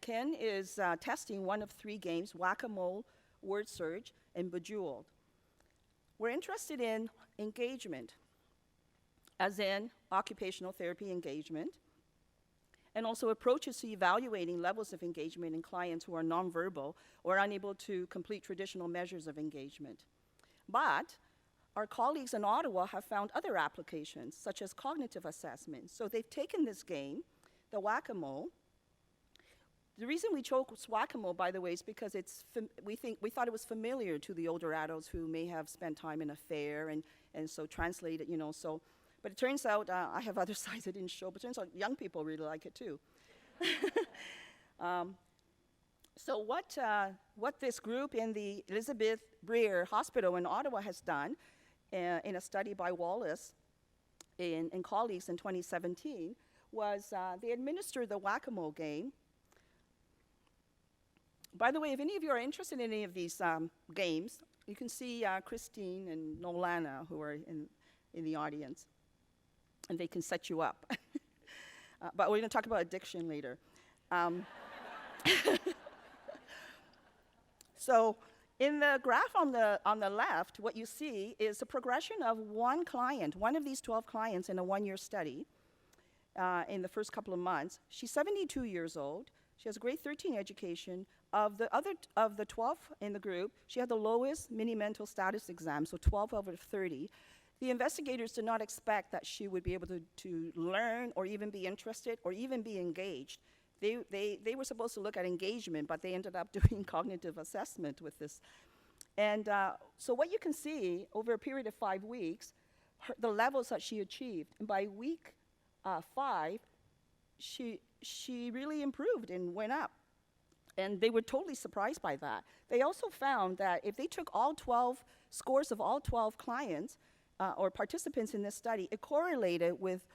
Ken is testing one of 3 games, Whack-A-Mole, Word Search, and Bejeweled. We're interested in engagement, as in occupational therapy engagement, and also approaches to evaluating levels of engagement in clients who are nonverbal or unable to complete traditional measures of engagement. But our colleagues in Ottawa have found other applications, such as cognitive assessment. So they've taken this game, the Whack-A-Mole. The reason we chose Whack-A-Mole, by the way, is because we thought it was familiar to the older adults who may have spent time in a fair and so translated, so. But it turns out, I have other slides I didn't show, but it turns out young people really like it too. So what this group in the Elizabeth Breer Hospital in Ottawa has done in a study by Wallace and colleagues in 2017 was they administered the Whack-A-Mole game. By the way, if any of you are interested in any of these games, you can see Christine and Nolana, who are in the audience, and they can set you up. But we're going to talk about addiction later. So in the graph on the left, what you see is a progression of one client, one of these 12 clients in a 1-year study in the first couple of months. She's 72 years old. She has a grade 13 education. Of the 12 in the group, she had the lowest mini-mental status exam, so 12 out of 30. The investigators did not expect that she would be able to learn or even be interested or even be engaged. They were supposed to look at engagement, but they ended up doing cognitive assessment with this. And so what you can see over a period of 5 weeks, the levels that she achieved. And by week 5, she really improved and went up. And they were totally surprised by that. They also found that if they took all 12 scores of all 12 clients or participants in this study, it correlated with,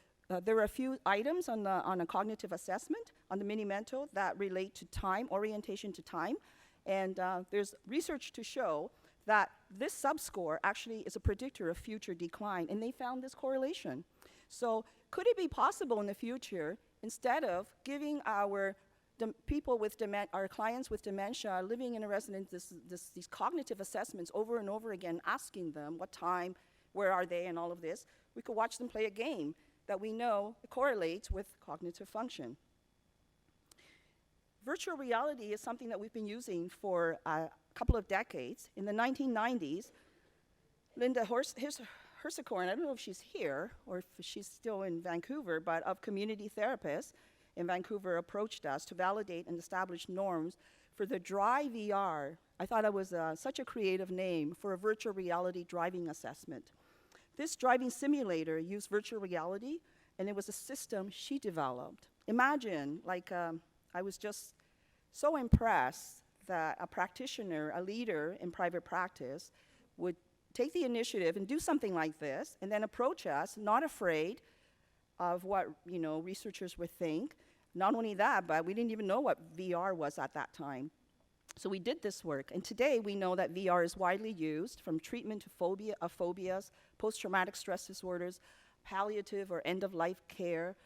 there were a few items on a cognitive assessment, on the mini-mental, that relate to time, orientation to time. And there's research to show that this subscore actually is a predictor of future decline. And they found this correlation. So could it be possible in the future, instead of giving our people with our clients with dementia living in a residence, these cognitive assessments over and over again, asking them what time, where are they, and all of this, we could watch them play a game that we know correlates with cognitive function. virtual reality is something that we've been using for a couple of decades. In the 1990s, Linda Hersicorn, I don't know if she's here or if she's still in Vancouver, but of community therapists in Vancouver approached us to validate and establish norms for the Dry VR. I thought it was such a creative name for a virtual reality driving assessment. This driving simulator used virtual reality, and it was a system she developed. Imagine, like, I was just so impressed that a practitioner, a leader in private practice, would take the initiative and do something like this, and then approach us, not afraid of what researchers would think. Not only that, but we didn't even know what VR was at that time. So we did this work, and today we know that VR is widely used from treatment to phobias, post-traumatic stress disorders, palliative or end-of-life care.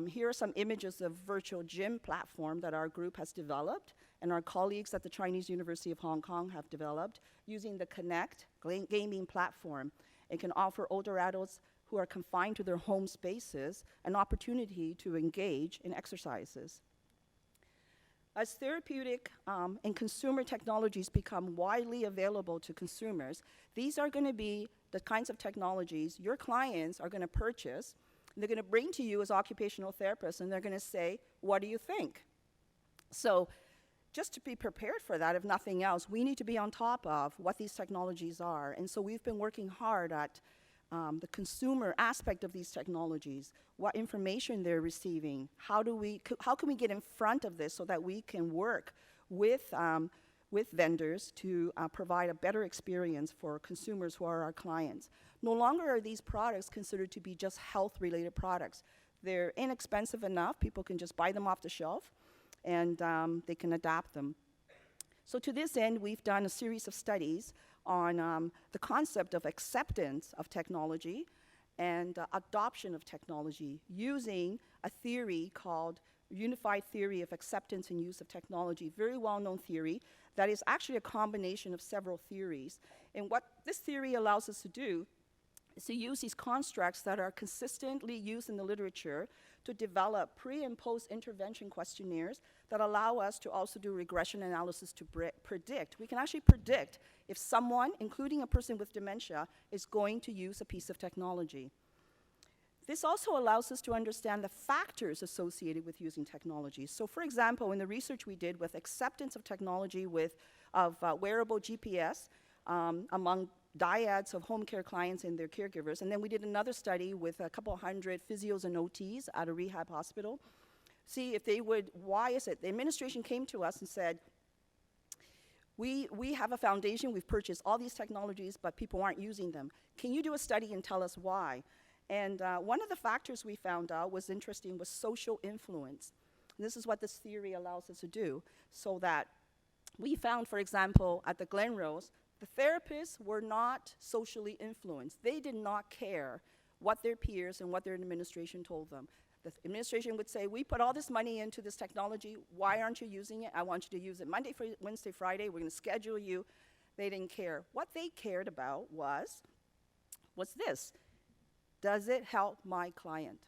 Here are some images of virtual gym platform that our group has developed and our colleagues at the Chinese University of Hong Kong have developed using the Connect gaming platform. It can offer older adults who are confined to their home spaces an opportunity to engage in exercises. As therapeutic and consumer technologies become widely available to consumers, these are going to be the kinds of technologies your clients are going to purchase. They're going to bring to you as occupational therapists, and they're going to say, what do you think? So just to be prepared for that, if nothing else, we need to be on top of what these technologies are. And so we've been working hard at the consumer aspect of these technologies, what information they're receiving, how can we get in front of this so that we can work with vendors to provide a better experience for consumers who are our clients. No longer are these products considered to be just health-related products. They're inexpensive enough, people can just buy them off the shelf, and they can adapt them. So to this end, we've done a series of studies on the concept of acceptance of technology and adoption of technology using a theory called Unified Theory of Acceptance and Use of Technology, very well-known theory that is actually a combination of several theories. And what this theory allows us to do is to use these constructs that are consistently used in the literature to develop pre- and post-intervention questionnaires that allow us to also do regression analysis to predict. We can actually predict if someone, including a person with dementia, is going to use a piece of technology. This also allows us to understand the factors associated with using technology. So for example, in the research we did with acceptance of technology of wearable GPS among dyads of home care clients and their caregivers, and then we did another study with a couple hundred physios and OTs at a rehab hospital. See if they would, why is it? The administration came to us and said, we have a foundation, we've purchased all these technologies, but people aren't using them. Can you do a study and tell us why? And one of the factors we found out was interesting was social influence. And this is what this theory allows us to do, so that we found, for example, at the Glen Rose, the therapists were not socially influenced. They did not care what their peers and what their administration told them. The administration would say, we put all this money into this technology, why aren't you using it? I want you to use it Monday, Wednesday, Friday, we're going to schedule you. They didn't care. What they cared about was this. Does it help my client?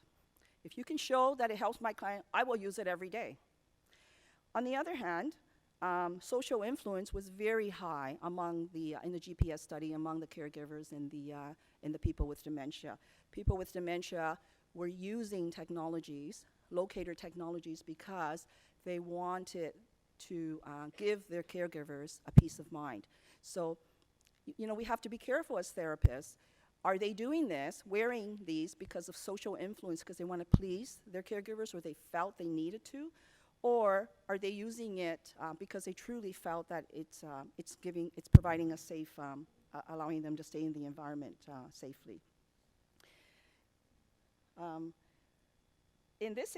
If you can show that it helps my client, I will use it every day. On the other hand, social influence was very high among in the GPS study among the caregivers and the people with dementia. People with dementia were using technologies, locator technologies, because they wanted to give their caregivers a peace of mind. So, we have to be careful as therapists. Are they doing this, wearing these because of social influence, because they want to please their caregivers or they felt they needed to? Or are they using it because they truly felt that it's providing a safe, allowing them to stay in the environment safely? In this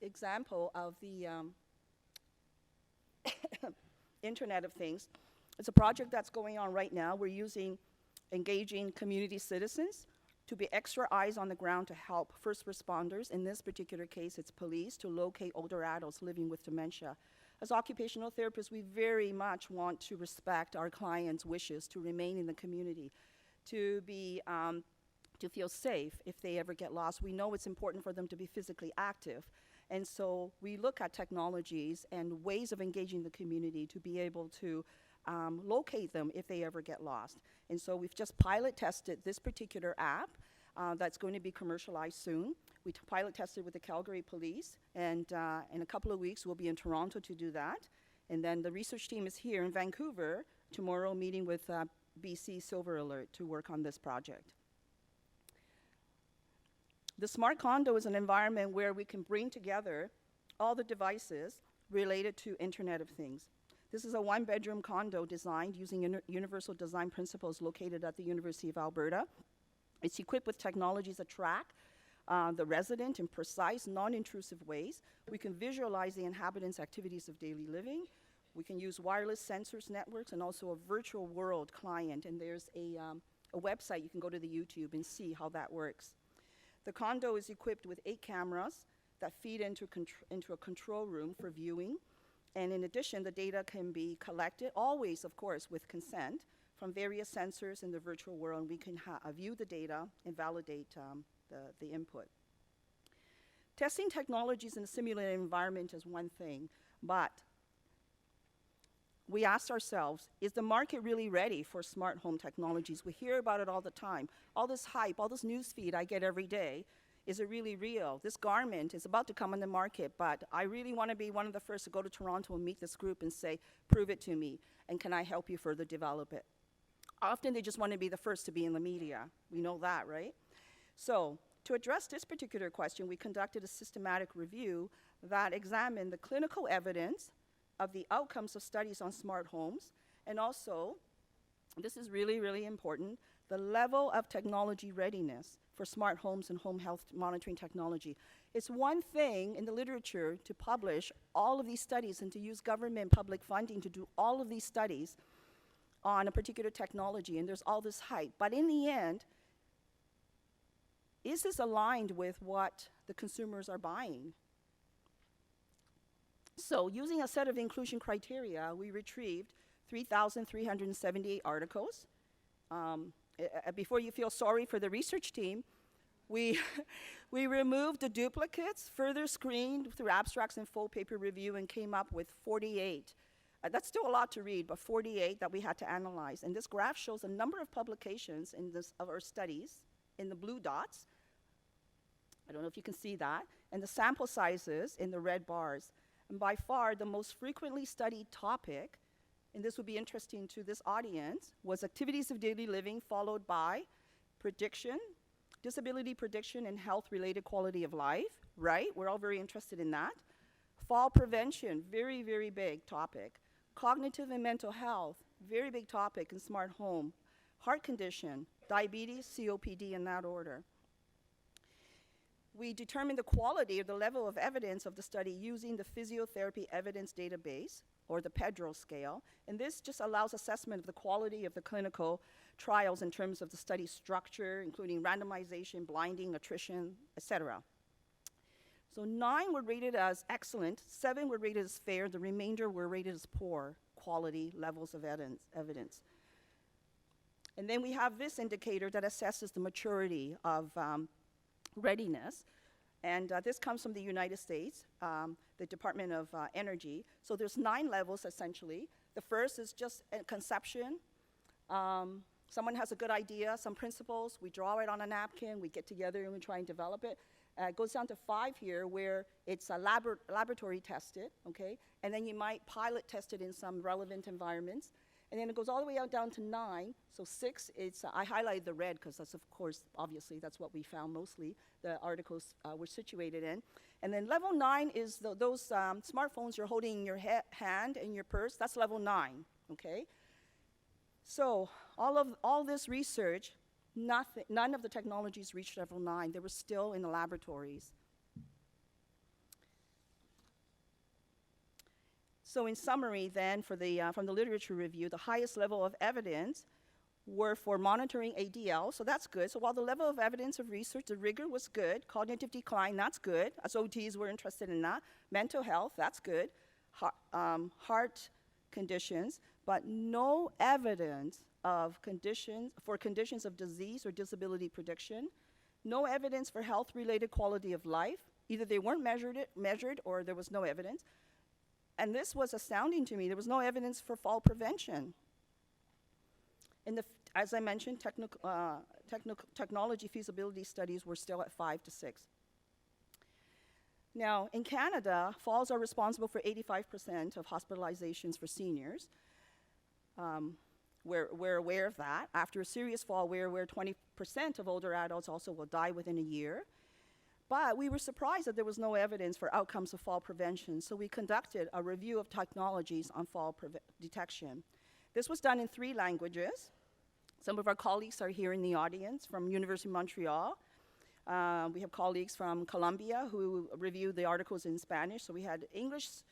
example of the Internet of Things, it's a project that's going on right now. We're engaging community citizens to be extra eyes on the ground to help first responders, in this particular case it's police, to locate older adults living with dementia. As occupational therapists, we very much want to respect our clients' wishes to remain in the community, to feel safe if they ever get lost. We know it's important for them to be physically active, And so we look at technologies and ways of engaging the community to be able to locate them if they ever get lost. And so we've just pilot tested this particular app that's going to be commercialized soon. We pilot tested with the Calgary Police, and in a couple of weeks we'll be in Toronto to do that. And then the research team is here in Vancouver tomorrow, meeting with BC Silver Alert to work on this project. The smart condo is an environment where we can bring together all the devices related to Internet of Things. This is a one-bedroom condo designed using universal design principles located at the University of Alberta. It's equipped with technologies that track the resident in precise, non-intrusive ways. We can visualize the inhabitants' activities of daily living. We can use wireless sensors networks and also a virtual world client. And there's a website you can go to the YouTube and see how that works. The condo is equipped with 8 cameras that feed into a control room for viewing. And in addition, the data can be collected, always, of course, with consent, from various sensors in the virtual world. And we can view the data and validate the input. Testing technologies in a simulated environment is one thing, but we asked ourselves, is the market really ready for smart home technologies? We hear about it all the time. All this hype, all this news feed I get every day, is it really real? This garment is about to come on the market, but I really want to be one of the first to go to Toronto and meet this group and say, prove it to me, and can I help you further develop it? Often they just want to be the first to be in the media. We know that, right? So to address this particular question, we conducted a systematic review that examined the clinical evidence of the outcomes of studies on smart homes, and also, this is really, really important, the level of technology readiness for smart homes and home health monitoring technology. It's one thing in the literature to publish all of these studies and to use government public funding to do all of these studies on a particular technology, and there's all this hype. But in the end, is this aligned with what the consumers are buying? So using a set of inclusion criteria, we retrieved 3,378 articles. Before you feel sorry for the research team, we removed the duplicates, further screened through abstracts and full paper review, and came up with 48. That's still a lot to read, but 48 that we had to analyze. And this graph shows the number of publications of our studies in the blue dots. I don't know if you can see that. And the sample sizes in the red bars. And by far, the most frequently studied topic, and this would be interesting to this audience, was activities of daily living, followed by prediction, disability prediction, and health-related quality of life, right? We're all very interested in that. Fall prevention, very, very big topic. Cognitive and mental health, very big topic in smart home. Heart condition, diabetes, COPD, in that order. We determined the quality or the level of evidence of the study using the Physiotherapy Evidence Database, or the PEDRO scale, and this just allows assessment of the quality of the clinical trials in terms of the study structure, including randomization, blinding, attrition, etc. So 9 were rated as excellent, 7 were rated as fair, the remainder were rated as poor quality levels of evidence. And then we have this indicator that assesses the maturity of readiness. And this comes from the United States, the Department of Energy. So there's 9 levels, essentially. The first is just a conception. Someone has a good idea, some principles. We draw it on a napkin. We get together and we try and develop it. It goes down to 5 here, where it's laboratory tested, okay? And then you might pilot test it in some relevant environments. And then it goes all the way out down to 9. So 6, it's, I highlighted the red because that's, of course, obviously, that's what we found mostly, the articles were situated in. And then level 9 is those smartphones you're holding in your hand and your purse. That's level 9, okay? So all this research, none of the technologies reached level 9. They were still in the laboratories. So in summary then, from the literature review, the highest level of evidence were for monitoring ADL, so that's good. So while the level of evidence of research, the rigor was good. Cognitive decline, that's good. As OTs, we're interested in that. Mental health, that's good. Heart conditions, but no evidence of conditions of disease or disability prediction. No evidence for health-related quality of life, Either they weren't measured or there was no evidence. And this was astounding to me. There was no evidence for fall prevention. As I mentioned, technology feasibility studies were still at 5 to 6. Now, in Canada, falls are responsible for 85% of hospitalizations for seniors. We're aware of that. After a serious fall, we're aware 20% of older adults also will die within a year. But we were surprised that there was no evidence for outcomes of fall prevention, so we conducted a review of technologies on fall detection. This was done in 3 languages. Some of our colleagues are here in the audience from University of Montreal. We have colleagues from Columbia who reviewed the articles in Spanish. So we had English,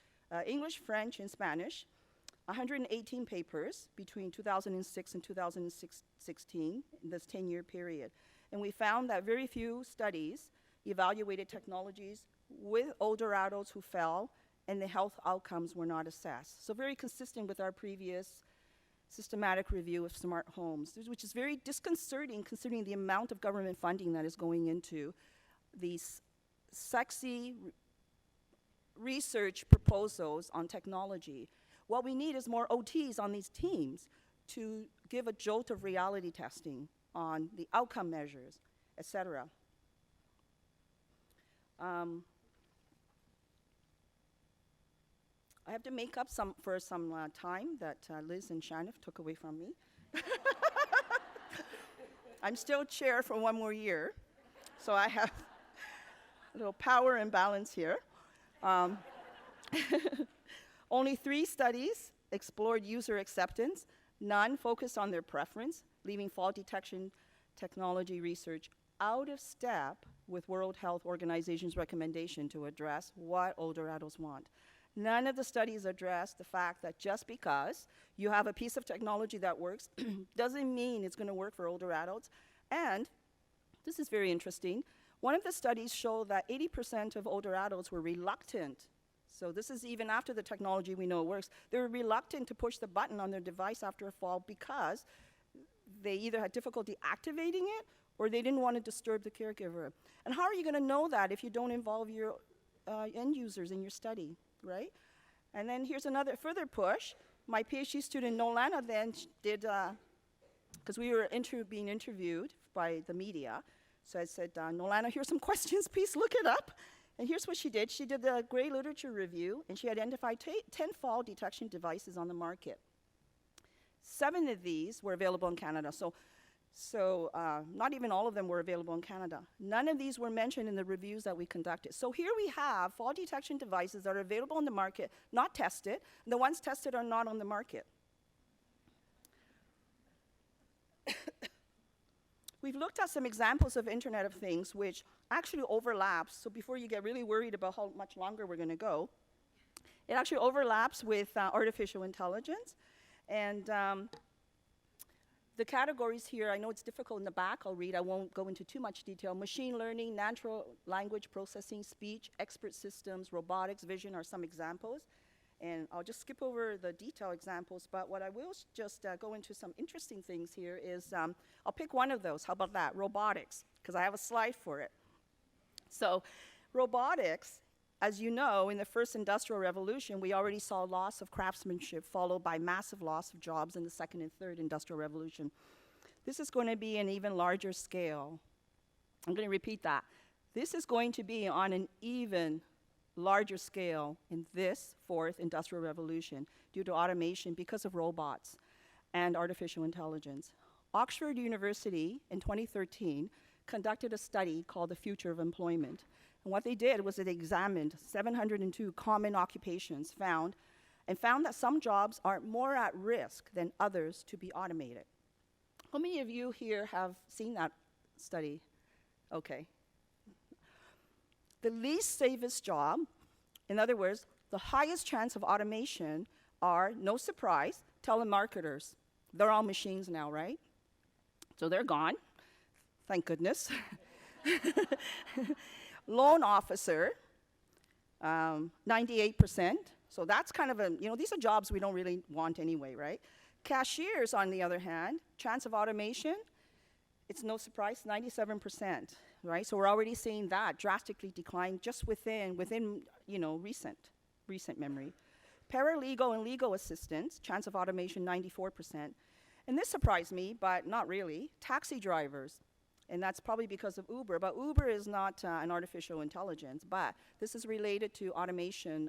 French, and Spanish, 118 papers between 2006 and 2016 in this 10-year period. And we found that very few studies evaluated technologies with older adults who fell, and the health outcomes were not assessed. So very consistent with our previous systematic review of smart homes, which is very disconcerting considering the amount of government funding that is going into these sexy research proposals on technology. What we need is more OTs on these teams to give a jolt of reality testing on the outcome measures, et cetera. I have to make up for some time that Liz and Shanif took away from me. I'm still chair for 1 more year, so I have a little power imbalance here. Only 3 studies explored user acceptance. None focused on their preference, leaving fall detection technology research out of step with World Health Organization's recommendation to address what older adults want. None of the studies address the fact that just because you have a piece of technology that works doesn't mean it's going to work for older adults. And this is very interesting. One of the studies showed that 80% of older adults were reluctant. So this is even after the technology we know works. They were reluctant to push the button on their device after a fall because they either had difficulty activating it or they didn't want to disturb the caregiver. And how are you going to know that if you don't involve your end users in your study, right? And then here's another further push. My PhD student Nolana then did, because we were being interviewed by the media, so I said, Nolana, here's some questions, please look it up. And here's what she did. She did the Gray Literature Review, and she identified 10 fall detection devices on the market. 7 of these were available in Canada. So not even all of them were available in Canada. None of these were mentioned in the reviews that we conducted. So here we have fall detection devices that are available on the market, not tested. And the ones tested are not on the market. We've looked at some examples of Internet of Things which actually overlaps. So before you get really worried about how much longer we're going to go, it actually overlaps with artificial intelligence. And the categories here, I know it's difficult in the back, I'll read, I won't go into too much detail. Machine learning, natural language processing, speech, expert systems, robotics, vision are some examples. And I'll just skip over the detailed examples, but what I will just go into some interesting things here is, I'll pick one of those. How about that? Robotics, because I have a slide for it. So robotics, as you know, in the first industrial revolution, we already saw loss of craftsmanship followed by massive loss of jobs in the second and third industrial revolution. This is going to be an even larger scale. I'm going to repeat that. This is going to be on an even larger scale in this fourth industrial revolution due to automation because of robots and artificial intelligence. Oxford University in 2013 conducted a study called The Future of Employment. And what they did was they examined 702 common occupations found that some jobs are more at risk than others to be automated. How many of you here have seen that study? Okay. The least safest job, in other words, the highest chance of automation are, no surprise, telemarketers. They're all machines now, right? So they're gone, thank goodness. Loan officer, 98%. So that's kind of these are jobs we don't really want anyway, right? Cashiers, on the other hand, chance of automation, it's no surprise, 97%. right? So we're already seeing that drastically decline just within recent memory. Paralegal and legal assistants, chance of automation 94%. And this surprised me, but not really. Taxi drivers, and that's probably because of Uber, but Uber is not an artificial intelligence, but this is related to automation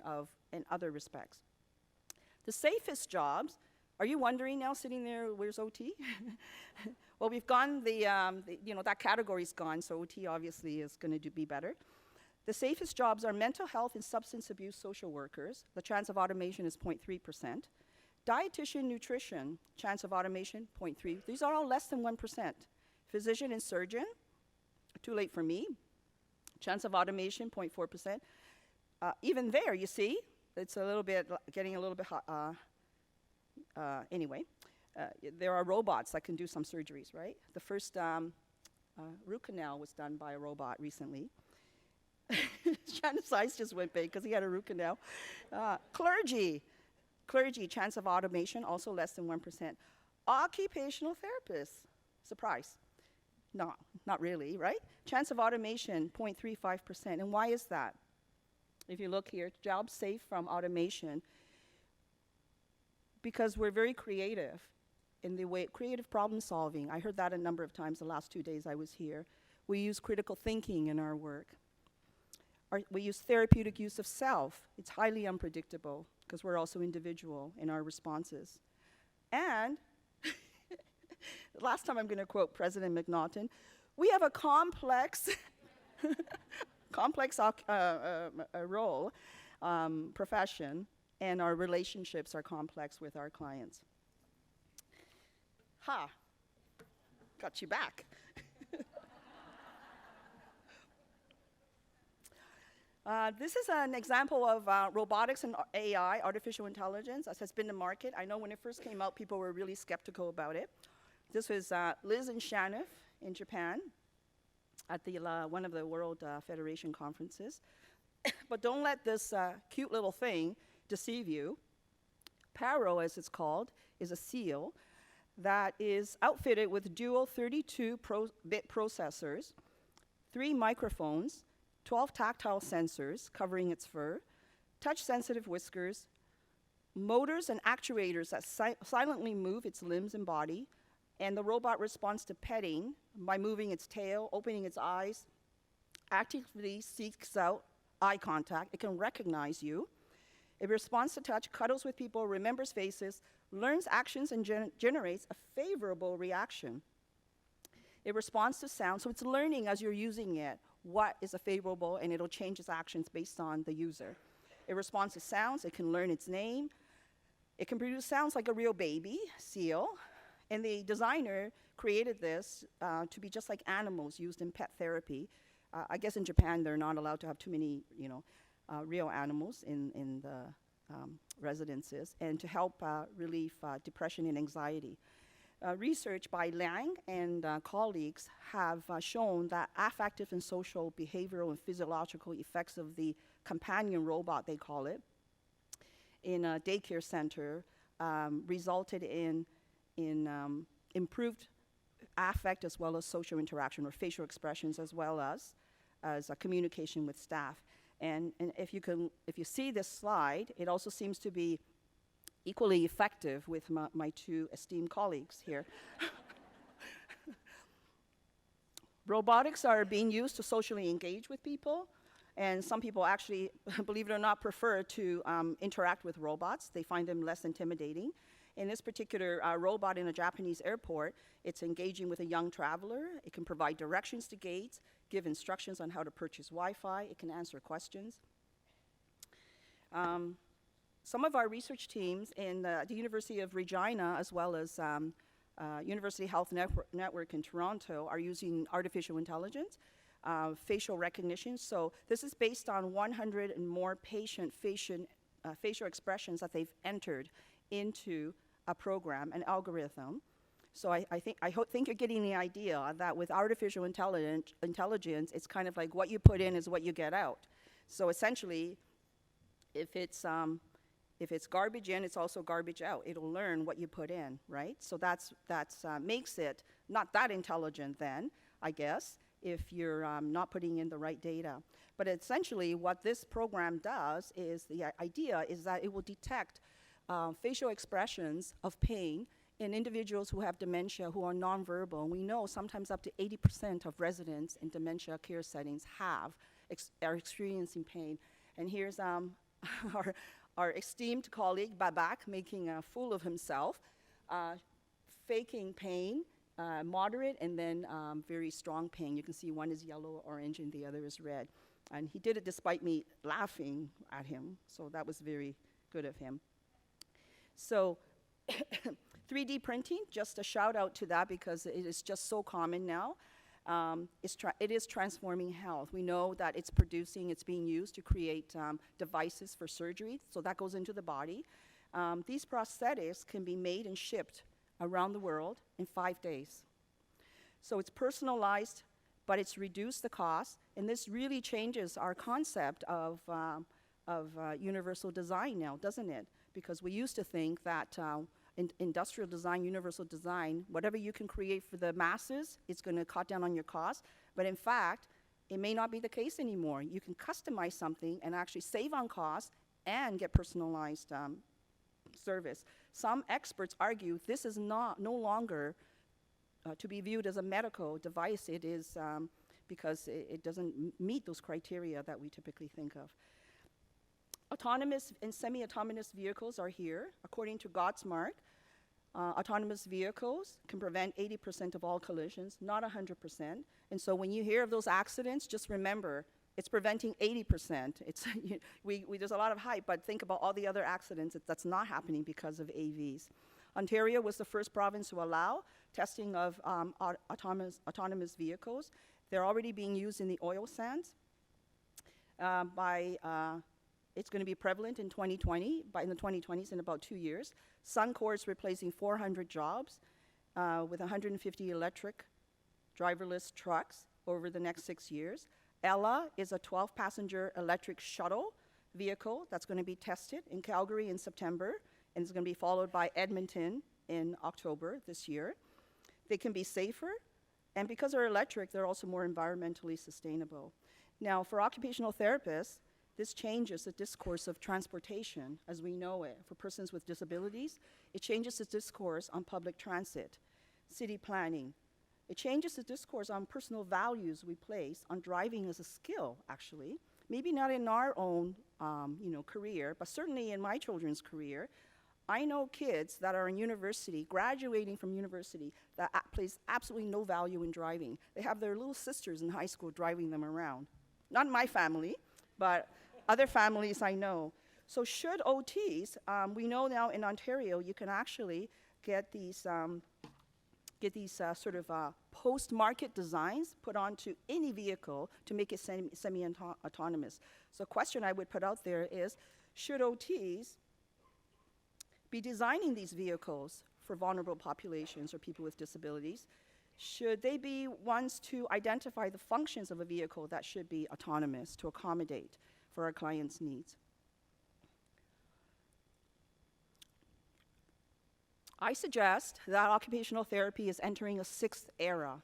in other respects. The safest jobs, are you wondering now, sitting there, where's OT? Well, we've gone, that category's gone, so OT obviously is going to be better. The safest jobs are mental health and substance abuse social workers. The chance of automation is 0.3%. Dietitian, nutrition, chance of automation, 0.3. These are all less than 1%. Physician and surgeon, too late for me. Chance of automation, 0.4%. Even there, you see, it's a little bit, getting a little bit hot. Anyway, there are robots that can do some surgeries, right? The first root canal was done by a robot recently. Shannon's eyes just went big because he had a root canal. Clergy, chance of automation, also less than 1%. Occupational therapists, surprise. No, not really, right? Chance of automation, 0.35%. And why is that? If you look here, jobs safe from automation, because we're very creative in the way, creative problem solving. I heard that a number of times the last 2 days I was here. We use critical thinking in our work. We use therapeutic use of self. It's highly unpredictable because we're also individual in our responses. And last time I'm going to quote President McNaughton, we have a complex, role, profession, and our relationships are complex with our clients. Ha, got you back. This is an example of robotics and AI, artificial intelligence, as has been the market. I know when it first came out, people were really skeptical about it. This was Liz and Shanif in Japan at one of the World Federation conferences. But don't let this cute little thing deceive you. Paro, as it's called, is a seal that is outfitted with dual 32-bit processors, 3 microphones, 12 tactile sensors covering its fur, touch-sensitive whiskers, motors and actuators that silently move its limbs and body, and the robot responds to petting by moving its tail, opening its eyes, actively seeks out eye contact. It can recognize you. It responds to touch, cuddles with people, remembers faces, learns actions, and generates a favorable reaction. It responds to sound, so it's learning as you're using it what is a favorable, and it'll change its actions based on the user. It responds to sounds. It can learn its name. It can produce sounds like a real baby seal. And the designer created this to be just like animals used in pet therapy. I guess in Japan, they're not allowed to have too many, real animals in the residences, and to help relieve depression and anxiety. Research by Liang and colleagues have shown that affective and social, behavioral, and physiological effects of the companion robot, they call it, in a daycare center resulted in improved affect as well as social interaction, or facial expressions, as well as a communication with staff. And if you see this slide, it also seems to be equally effective with my 2 esteemed colleagues here. Robotics are being used to socially engage with people, and some people actually, believe it or not, prefer to interact with robots. They find them less intimidating. In this particular robot in a Japanese airport, it's engaging with a young traveler. It can provide directions to gates, give instructions on how to purchase Wi-Fi. It can answer questions. Some of our research teams in the University of Regina, as well as University Health Network in Toronto, are using artificial intelligence, facial recognition. So this is based on 100 and more patient facial expressions that they've entered into a program, an algorithm. So I think you're getting the idea that with artificial intelligence, it's kind of like what you put in is what you get out. So essentially, if it's garbage in, it's also garbage out. It'll learn what you put in, right? So that's makes it not that intelligent then, I guess, if you're not putting in the right data. But essentially, what this program does is, the idea is that it will detect facial expressions of pain in individuals who have dementia who are nonverbal. And we know sometimes up to 80% of residents in dementia care settings are experiencing pain. And here's our esteemed colleague, Babak, making a fool of himself, faking pain, moderate, and then very strong pain. You can see one is yellow, orange, and the other is red. And he did it despite me laughing at him, so that was very good of him. So 3D printing, just a shout out to that because it is just so common now. It is transforming health. We know that it's being used to create devices for surgery, so that goes into the body. These prosthetics can be made and shipped around the world in 5 days. So it's personalized, but it's reduced the cost, and this really changes our concept of universal design now, doesn't it? Because we used to think that industrial design, universal design, whatever you can create for the masses, it's going to cut down on your costs. But in fact, it may not be the case anymore. You can customize something and actually save on costs and get personalized service. Some experts argue this is no longer to be viewed as a medical device. It is because it doesn't meet those criteria that we typically think of. Autonomous and semi-autonomous vehicles are here. According to Gottsmark, autonomous vehicles can prevent 80% of all collisions, not 100%. And so when you hear of those accidents, just remember, it's preventing 80%. There's a lot of hype, but think about all the other accidents that's not happening because of AVs. Ontario was the first province to allow testing of autonomous vehicles. They're already being used in the oil sands. It's going to be prevalent in 2020, in the 2020s, in about 2 years. Suncor is replacing 400 jobs with 150 electric driverless trucks over the next 6 years. Ella is a 12-passenger electric shuttle vehicle that's going to be tested in Calgary in September, and it's going to be followed by Edmonton in October this year. They can be safer, and because they're electric, they're also more environmentally sustainable. Now, for occupational therapists, this changes the discourse of transportation as we know it. For persons with disabilities, it changes the discourse on public transit, city planning. It changes the discourse on personal values we place on driving as a skill, actually. Maybe not in our own career, but certainly in my children's career. I know kids that are in university, graduating from university, that place absolutely no value in driving. They have their little sisters in high school driving them around. Not my family, but other families I know. So should OTs, we know now in Ontario you can actually get these sort of post-market designs put onto any vehicle to make it semi-autonomous. So a question I would put out there is, should OTs be designing these vehicles for vulnerable populations or people with disabilities? Should they be ones to identify the functions of a vehicle that should be autonomous to accommodate for our clients' needs? I suggest that occupational therapy is entering a 6th era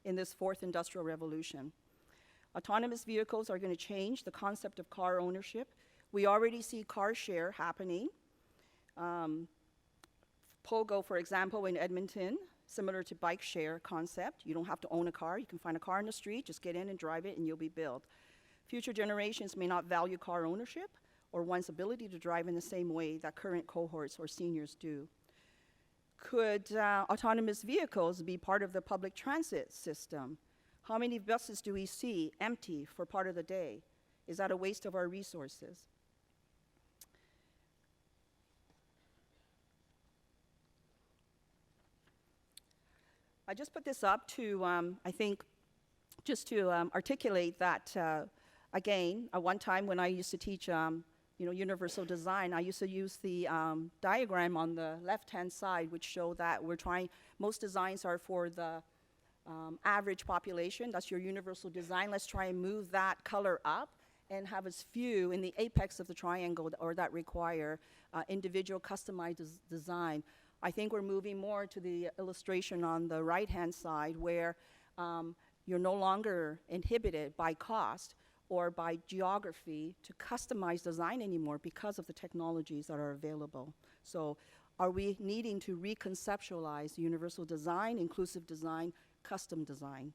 in this 4th industrial revolution. Autonomous vehicles are going to change the concept of car ownership. We already see car share happening. Pogo, for example, in Edmonton, similar to bike share concept. You don't have to own a car. You can find a car in the street, just get in and drive it, and you'll be billed. Future generations may not value car ownership or one's ability to drive in the same way that current cohorts or seniors do. Could autonomous vehicles be part of the public transit system? How many buses do we see empty for part of the day? Is that a waste of our resources? I just put this up to, I think, just to articulate that, again, at one time when I used to teach universal design, I used to use the diagram on the left-hand side, which show that most designs are for the average population. That's your universal design. Let's try and move that color up and have as few in the apex of the triangle or that require individual customized design. I think we're moving more to the illustration on the right-hand side where You're no longer inhibited by cost or by geography to customize design anymore because of the technologies that are available. So are we needing to reconceptualize universal design, inclusive design, custom design?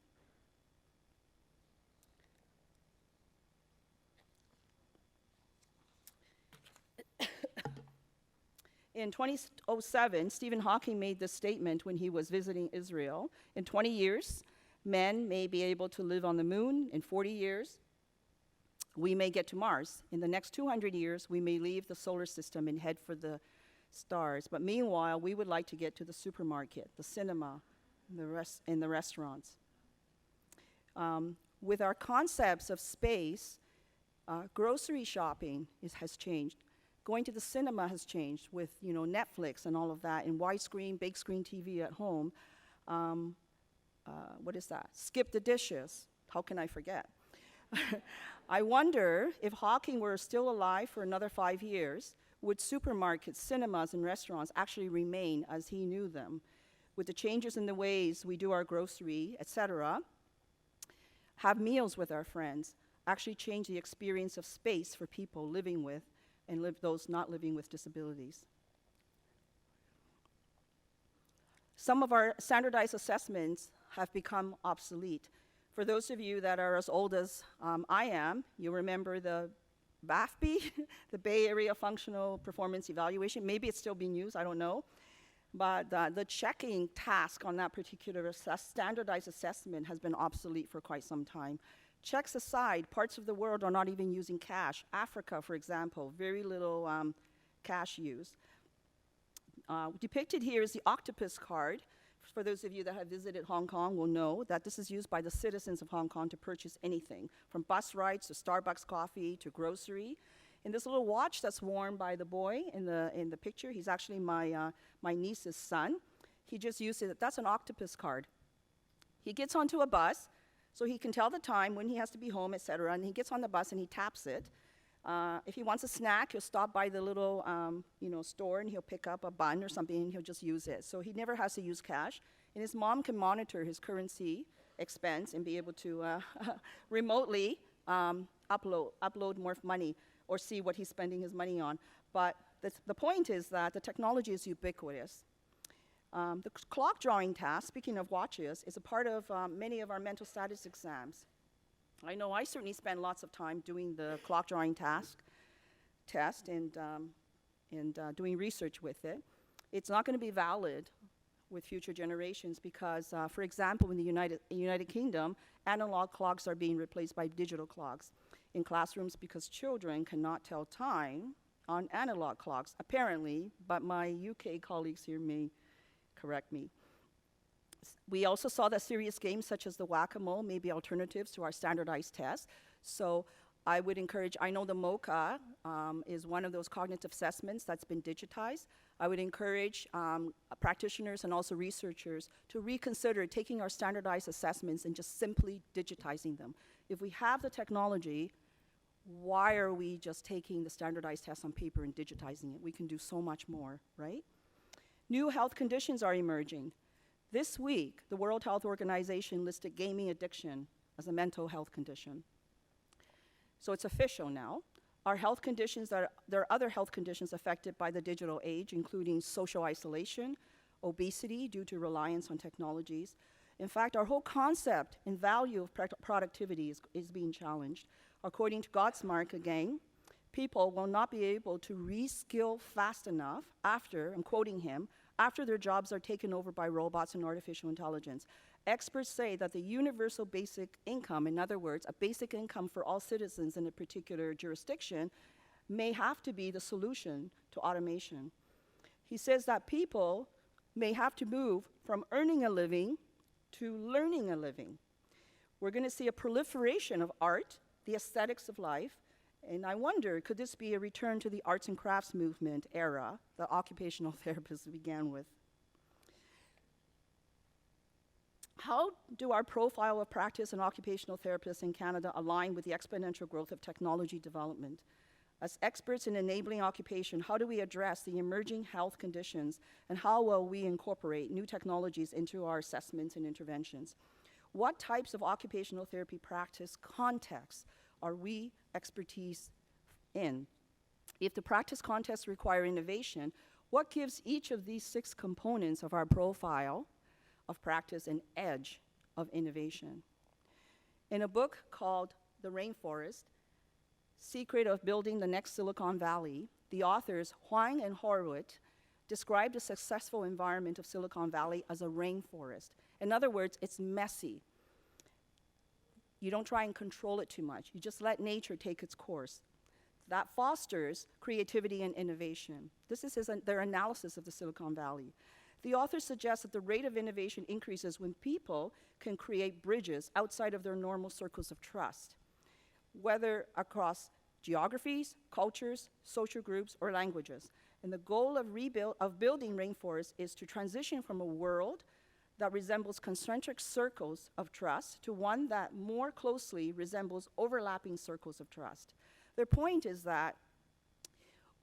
In 2007, Stephen Hawking made this statement when he was visiting Israel. In 20 years, men may be able to live on the moon. In 40 years, we may get to Mars. In the next 200 years, we may leave the solar system and head for the stars. But meanwhile, we would like to get to the supermarket, the cinema, and the restaurants. With our concepts of space, grocery shopping has changed. Going to the cinema has changed with, Netflix and all of that, and widescreen, big screen TV at home. What is that? Skip the dishes. How can I forget? I wonder if Hawking were still alive for another 5 years, would supermarkets, cinemas, and restaurants actually remain as he knew them? With the changes in the ways we do our grocery, etc., have meals with our friends, actually change the experience of space for people living with and those not living with disabilities. Some of our standardized assessments have become obsolete. For those of you that are as old as I am, you remember the BAFB, the Bay Area Functional Performance Evaluation. Maybe it's still being used, I don't know. But the checking task on that particular standardized assessment has been obsolete for quite some time. Checks aside, parts of the world are not even using cash. Africa, for example, very little cash use. Depicted here is the octopus card. For those of you that have visited Hong Kong will know that this is used by the citizens of Hong Kong to purchase anything, from bus rides to Starbucks coffee to grocery. And this little watch that's worn by the boy in the picture, he's actually my niece's son. He just used it. That's an octopus card. He gets onto a bus, so he can tell the time when he has to be home, etc. And he gets on the bus and he taps it. If he wants a snack, he'll stop by the little store and he'll pick up a bun or something and he'll just use it. So he never has to use cash. And his mom can monitor his currency expense and be able to remotely upload more money or see what he's spending his money on. But the point is that the technology is ubiquitous. The clock drawing task, speaking of watches, is a part of many of our mental status exams. I know I certainly spend lots of time doing the clock drawing test and doing research with it. It's not going to be valid with future generations because, for example, in the United Kingdom, analog clocks are being replaced by digital clocks in classrooms because children cannot tell time on analog clocks, apparently, but my UK colleagues here may correct me. We also saw that serious games such as the whack-a-mole may be alternatives to our standardized tests. So I would encourage, I know the MOCA is one of those cognitive assessments that's been digitized. I would encourage practitioners and also researchers to reconsider taking our standardized assessments and just simply digitizing them. If we have the technology, why are we just taking the standardized tests on paper and digitizing it? We can do so much more, right? New health conditions are emerging. This week, the World Health Organization listed gaming addiction as a mental health condition. So it's official now. Our health conditions, there are other health conditions affected by the digital age, including social isolation, obesity due to reliance on technologies. In fact, our whole concept and value of productivity is being challenged. According to Gottsmark again, people will not be able to reskill fast enough after, I'm quoting him, after their jobs are taken over by robots and artificial intelligence. Experts say that the universal basic income, in other words, a basic income for all citizens in a particular jurisdiction, may have to be the solution to automation. He says that people may have to move from earning a living to learning a living. We're going to see a proliferation of art, the aesthetics of life, and I wonder, could this be a return to the arts and crafts movement era that occupational therapists began with? How do our profile of practice and occupational therapists in Canada align with the exponential growth of technology development? As experts in enabling occupation, how do we address the emerging health conditions, and how will we incorporate new technologies into our assessments and interventions? What types of occupational therapy practice contexts are we expertise in? If the practice contexts require innovation, what gives each of these 6 components of our profile of practice an edge of innovation? In a book called The Rainforest, Secret of Building the Next Silicon Valley, the authors Huang and Horowitz described the successful environment of Silicon Valley as a rainforest. In other words, it's messy. You don't try and control it too much. You just let nature take its course. That fosters creativity and innovation. This is their analysis of the Silicon Valley. The authors suggest that the rate of innovation increases when people can create bridges outside of their normal circles of trust, whether across geographies, cultures, social groups, or languages. And the goal of building rainforests is to transition from a world that resembles concentric circles of trust to one that more closely resembles overlapping circles of trust. Their point is that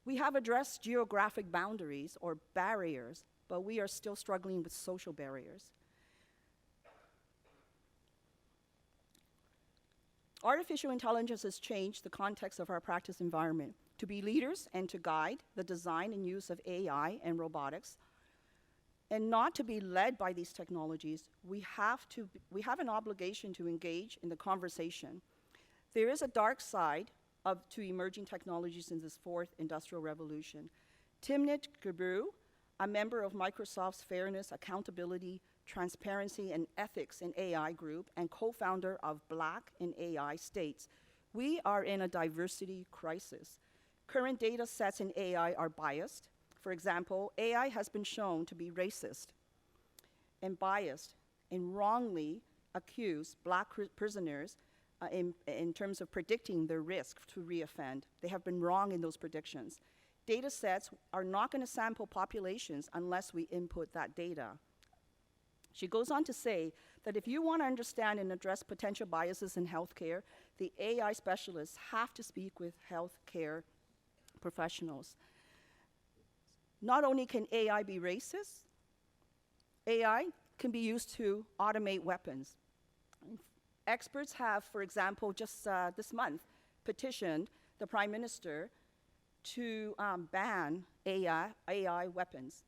we have addressed geographic boundaries or barriers, but we are still struggling with social barriers. Artificial intelligence has changed the context of our practice environment. To be leaders and to guide the design and use of AI and robotics, and not to be led by these technologies, we have an obligation to engage in the conversation. There is a dark side to emerging technologies in this 4th industrial revolution. Timnit Gebru, a member of Microsoft's Fairness, Accountability, Transparency, and Ethics in AI group and co-founder of Black in AI, states, "We are in a diversity crisis. Current data sets in AI are biased. For example, AI has been shown to be racist and biased and wrongly accuse Black prisoners in terms of predicting their risk to reoffend. They have been wrong in those predictions. Data sets are not going to sample populations unless we input that data." She goes on to say that if you want to understand and address potential biases in healthcare, the AI specialists have to speak with healthcare professionals. Not only can AI be racist, AI can be used to automate weapons. Experts have, for example, just this month, petitioned the Prime Minister to ban AI weapons.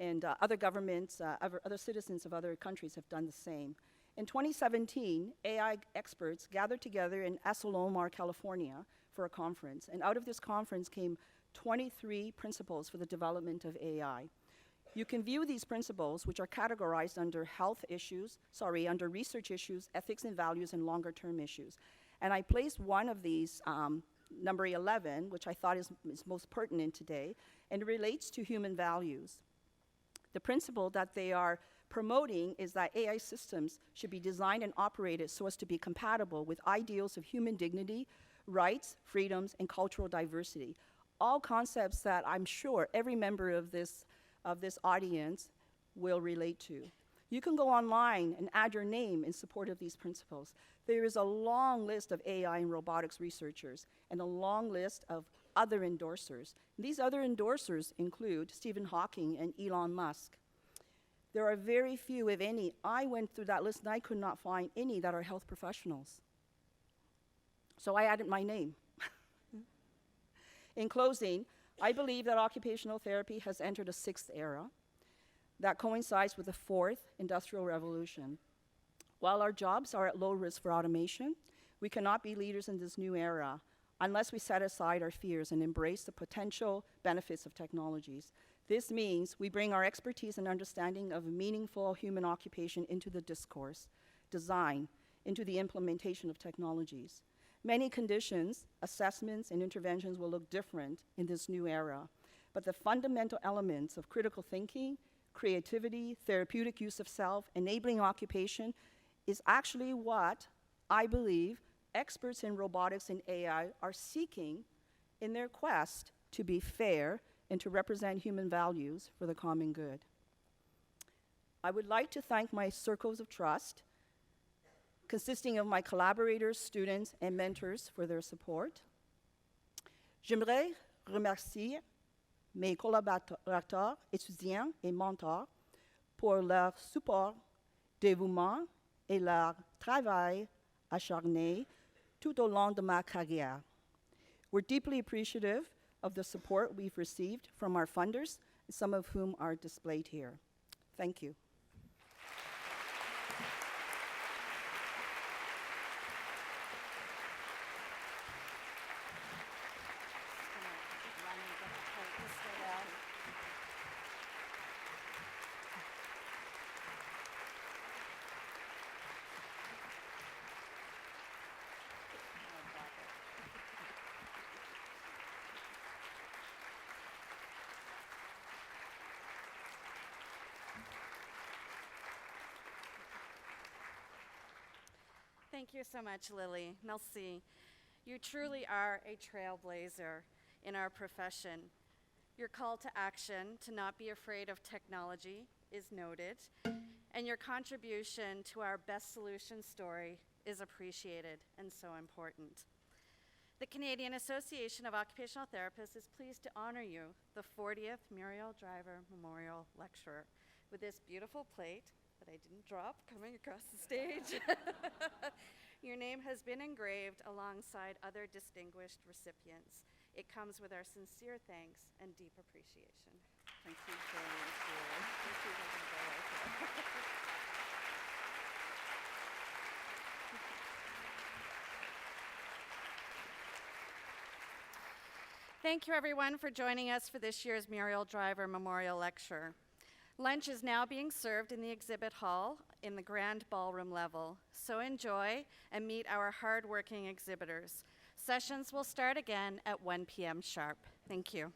And other governments, other citizens of other countries have done the same. In 2017, AI experts gathered together in Asilomar, California, for a conference. And out of this conference came 23 principles for the development of AI. You can view these principles, which are categorized under under research issues, ethics and values, and longer-term issues. And I placed one of these, number 11, which I thought is most pertinent today, and it relates to human values. The principle that they are promoting is that AI systems should be designed and operated so as to be compatible with ideals of human dignity, rights, freedoms, and cultural diversity. All concepts that I'm sure every member of this audience will relate to. You can go online and add your name in support of these principles. There is a long list of AI and robotics researchers and a long list of other endorsers. These other endorsers include Stephen Hawking and Elon Musk. There are very few, if any. I went through that list and I could not find any that are health professionals. So I added my name. In closing, I believe that occupational therapy has entered a 6th era that coincides with the 4th industrial revolution. While our jobs are at low risk for automation, we cannot be leaders in this new era unless we set aside our fears and embrace the potential benefits of technologies. This means we bring our expertise and understanding of meaningful human occupation into the discourse, design, into the implementation of technologies. Many conditions, assessments, and interventions will look different in this new era, but the fundamental elements of critical thinking, creativity, therapeutic use of self, enabling occupation is actually what I believe experts in robotics and AI are seeking in their quest to be fair and to represent human values for the common good. I would like to thank my circles of trust, consisting of my collaborators, students, and mentors for their support. J'aimerais remercier mes collaborateurs, étudiants et mentors pour leur support, dévouement et leur travail acharné tout au long de ma carrière. We're deeply appreciative of the support we've received from our funders, some of whom are displayed here. Thank you. Thank you so much, Lily. Merci. You truly are a trailblazer in our profession. Your call to action to not be afraid of technology is noted, and your contribution to our best solution story is appreciated and so important. The Canadian Association of Occupational Therapists is pleased to honor you, the 40th Muriel Driver Memorial Lecturer, with this beautiful plate that I didn't drop coming across the stage. Your name has been engraved alongside other distinguished recipients. It comes with our sincere thanks and deep appreciation. Thank you very much. Thank you, everyone, for joining us for this year's Muriel Driver Memorial Lecture. Lunch is now being served in the exhibit hall in the grand ballroom level, so enjoy and meet our hardworking exhibitors. Sessions will start again at 1 p.m. sharp. Thank you.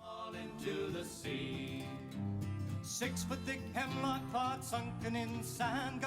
All into the sea. 6 foot thick hemlock cloth sunken in sand.